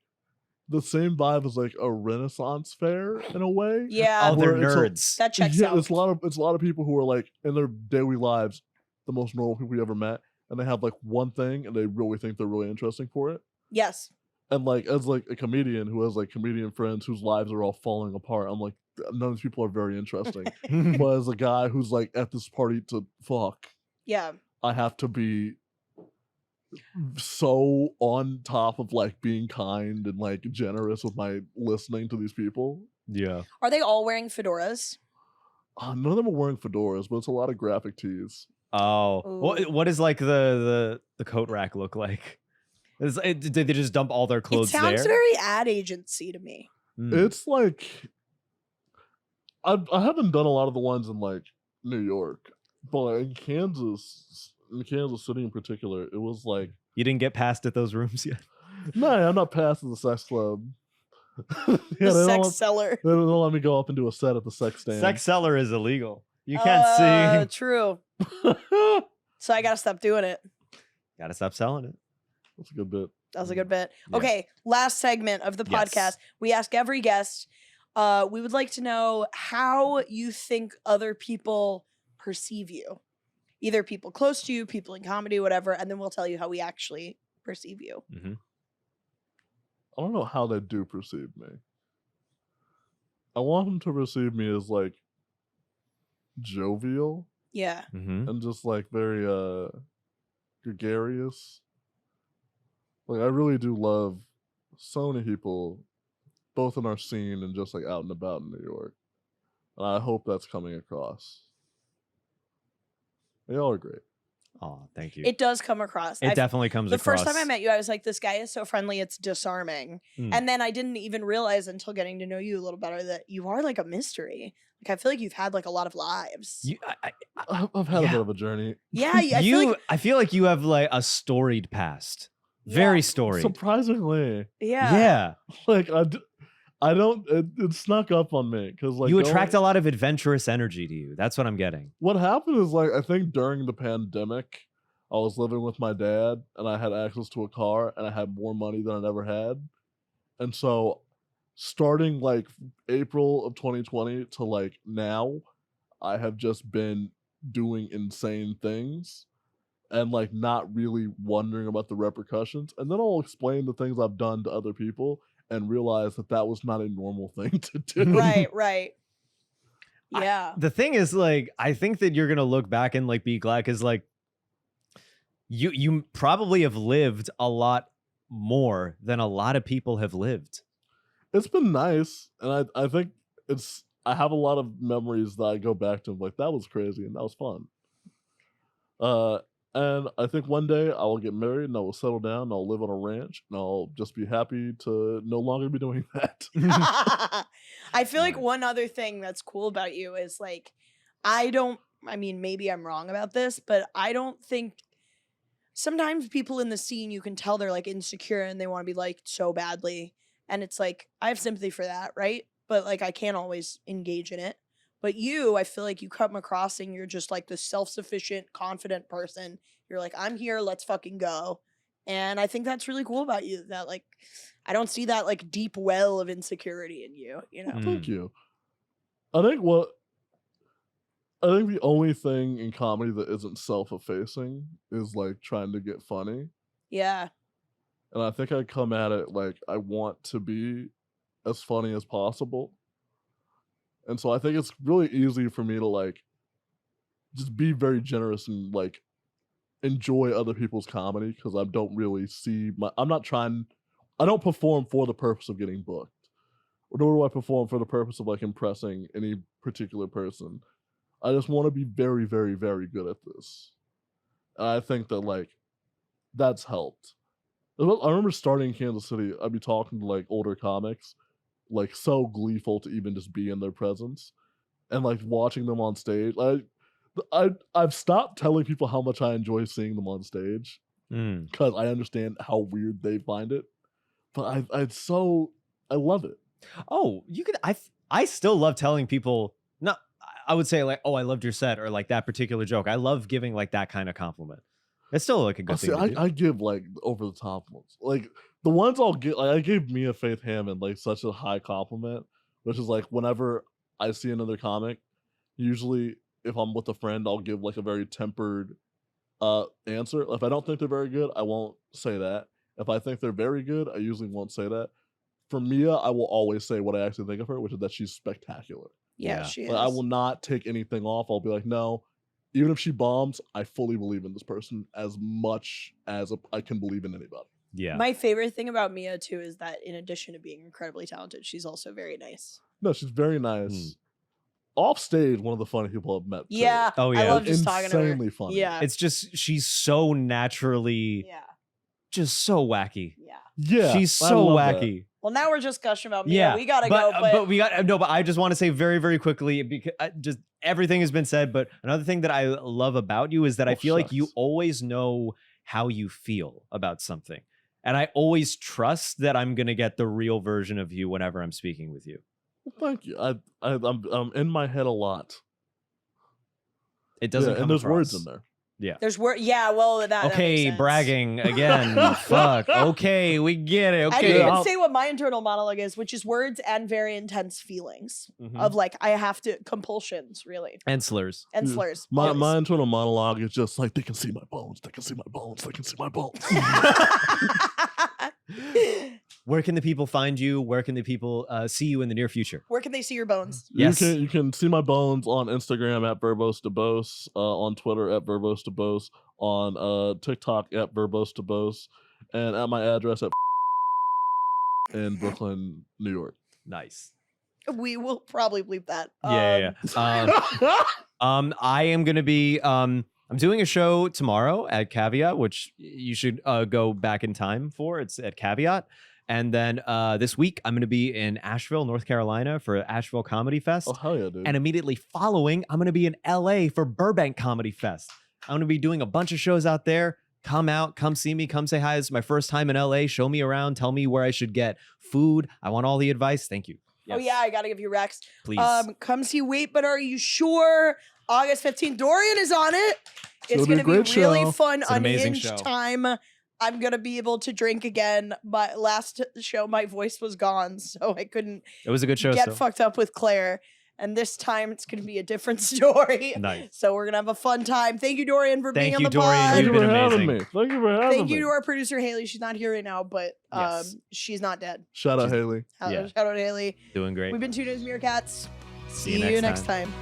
S2: the same vibe as like a Renaissance fair in a way.
S1: Yeah,
S3: Oh, they're
S2: Where it's
S3: nerds.
S1: that checks
S2: Yeah,
S1: out.
S2: it's a lot of people who are like in their daily lives the most normal people you ever met, and they have like one thing and they really think they're really interesting for it.
S1: Yes.
S2: And like as like a comedian who has like comedian friends whose lives are all falling apart, I'm like, none of these people are very interesting. But as a guy who's like at this party to fuck,
S1: Yeah.
S2: I have to be so on top of like being kind and like generous with my listening to these people.
S3: Yeah.
S1: Are they all wearing fedoras?
S2: None of them are wearing fedoras, but it's a lot of graphic tees.
S3: Oh,
S1: Ooh.
S3: what does like the coat rack look like? Did they just dump all their
S1: It
S3: clothes
S1: sounds
S3: there?
S1: very ad agency to me.
S3: Mm.
S2: It's like I haven't done a lot of the ones in like New York, but in Kansas City in particular, it was like,
S3: You didn't get past at those rooms yet.
S2: no, I'm not past the sex club.
S1: The sex seller.
S2: They don't let me go up and do a set at the sex stand.
S3: Sex cellar is illegal. You can't see.
S1: True. So I gotta stop doing it.
S3: Gotta stop selling it.
S2: That's a good bit.
S1: That was a good bit.
S3: Yeah.
S1: Okay, last segment of the
S3: Yes.
S1: podcast. We ask every guest. We would like to know how you think other people perceive you. Either people close to you, people in comedy, whatever, and then we'll tell you how we actually perceive you.
S3: Mm-hmm.
S2: I don't know how they do perceive me. I want them to perceive me as like jovial
S1: Yeah.
S3: Mm-hmm.
S2: and just like very gregarious. Like I really do love so many people, both in our scene and just like out and about in New York. And I hope that's coming across. They all are great.
S3: Oh, thank you.
S1: It does come across.
S3: It definitely comes
S1: The
S3: across.
S1: first time I met you, I was like, this guy is so friendly, it's disarming.
S3: Mm.
S1: And then I didn't even realize until getting to know you a little better that you are like a mystery. Like, I feel like you've had like a lot of lives.
S2: I've had a
S3: Yeah.
S2: bit of a journey.
S1: Yeah, I feel like
S3: you have like a storied past. Very
S1: Yeah.
S3: storied.
S2: Surprisingly,
S1: yeah.
S2: like I don't. It snuck up on me because like
S3: you attract a lot of adventurous energy to you. That's what I'm getting.
S2: What happened is like I think during the pandemic, I was living with my dad and I had access to a car and I had more money than I ever had, and so starting like April of 2020 to like now, I have just been doing insane things and like not really wondering about the repercussions. And then I'll explain the things I've done to other people and realize that that was not a normal thing to do.
S1: Right. Yeah.
S3: The thing is, like, I think that you're gonna look back and like be glad because like you probably have lived a lot more than a lot of people have lived.
S2: It's been nice. And I think I have a lot of memories that I go back to. Like, that was crazy and that was fun. And I think one day I will get married and I will settle down and I'll live on a ranch and I'll just be happy to no longer be doing that.
S1: I feel like
S3: Nice.
S1: one other thing that's cool about you is like, maybe I'm wrong about this, but I don't think sometimes people in the scene, you can tell they're like insecure and they want to be liked so badly. And it's like, I have sympathy for that, right? But like, I can't always engage in it. But you, I feel like you come across and you're just like this self-sufficient, confident person. You're like, I'm here, let's fucking go. And I think that's really cool about you, that like, I don't see that like deep well of insecurity in you, you know?
S2: Thank you. I think the only thing in comedy that isn't self-effacing is like trying to get funny.
S1: Yeah.
S2: And I think I come at it like I want to be as funny as possible. And so I think it's really easy for me to like just be very generous and like enjoy other people's comedy, because I don't really see I don't perform for the purpose of getting booked. Nor do I perform for the purpose of like impressing any particular person. I just want to be very, very, very good at this. And I think that like that's helped. I remember starting in Kansas City, I'd be talking to like older comics, like so gleeful to even just be in their presence, and like watching them on stage. I've stopped telling people how much I enjoy seeing them on stage, because I understand how weird they find it, but I love it.
S3: Oh, you could. I still love telling people. Not, I would say like, oh, I loved your set, or like that particular joke. I love giving like that kind of compliment. It's still like a good thing.
S2: I give like over the top ones, like the ones I'll get. Like I gave Mia Faith Hammond like such a high compliment, which is like whenever I see another comic, usually if I'm with a friend, I'll give like a very tempered answer. If I don't think they're very good, I won't say that. If I think they're very good, I usually won't say that. For Mia, I will always say what I actually think of her, which is that she's spectacular.
S1: Yeah, she is.
S2: Like, I will not take anything off. I'll be like, no, even if she bombs, I fully believe in this person as much as I can believe in anybody.
S3: Yeah.
S1: My favorite thing about Mia, too, is that in addition to being incredibly talented, she's also very nice.
S2: No, she's very nice. Off stage, one of the funny people I've met. Too.
S1: Yeah.
S3: Oh, yeah.
S1: I love just talking to her.
S2: Insanely funny.
S1: Yeah.
S3: It's just, she's so naturally, just so wacky.
S2: Yeah.
S3: She's so wacky.
S1: That. Well, now we're just gushing about Mia. We gotta go.
S3: But I just want to say very, very quickly, because just everything has been said. But another thing that I love about you is that I feel like you always know how you feel about something, and I always trust that I'm gonna get the real version of you whenever I'm speaking with you.
S2: Well, thank you. I'm in my head a lot.
S3: It doesn't come
S2: and there's
S3: across.
S2: Words in there.
S3: Yeah.
S1: There's word. Yeah. Well, that.
S3: Okay,
S1: that makes sense.
S3: bragging again. Fuck. Okay, we get it. Okay.
S1: I didn't even say what my internal monologue is, which is words and very intense feelings of like I have to compulsions, really,
S3: and slurs.
S1: And slurs.
S2: My internal monologue is just like, they can see my bones. They can see my bones. They can see my bones.
S3: Where can the people find you? Where can the people see you in the near future?
S1: Where can they see your bones?
S3: Yes.
S2: You can see my bones on Instagram at Verbose Debose, on Twitter at Verbose Debose, on TikTok at Verbose Debose, and at my address at in Brooklyn, New York.
S3: Nice.
S1: We will probably bleep that.
S3: Yeah. I am going to be... I'm doing a show tomorrow at Caveat, which you should go back in time for. It's at Caveat. And then this week, I'm going to be in Asheville, North Carolina for Asheville Comedy Fest.
S2: Oh, hell yeah, dude.
S3: And immediately following, I'm going to be in LA for Burbank Comedy Fest. I'm going to be doing a bunch of shows out there. Come out, come see me, come say hi. It's my first time in LA. Show me around. Tell me where I should get food. I want all the advice. Thank you.
S1: Yes. Oh, yeah, I got to give you Rex.
S3: Please.
S1: Come see Wait, But Are You Sure? August 15th. Dorian is on it. It's going to be really fun, unhinged time. I'm going to be able to drink again. My last show, my voice was gone, so I couldn't
S3: It was a good show.
S1: Get fucked up with Claire. And this time, it's going to be a different story.
S3: Nice.
S1: So we're going to have a fun time. Thank you, Dorian, for being on the
S3: Dorian.
S1: pod.
S2: Thank you
S3: You've
S2: for
S3: been
S2: having
S3: amazing.
S2: me. Thank you for having me.
S1: Thank you to our producer, Haley. She's not here right now, but
S3: Yes.
S1: she's not dead.
S2: Shout out, Haley.
S1: Shout out, Haley.
S3: Doing great.
S1: We've been 2 Nosy Meerkats.
S3: See you next
S1: time.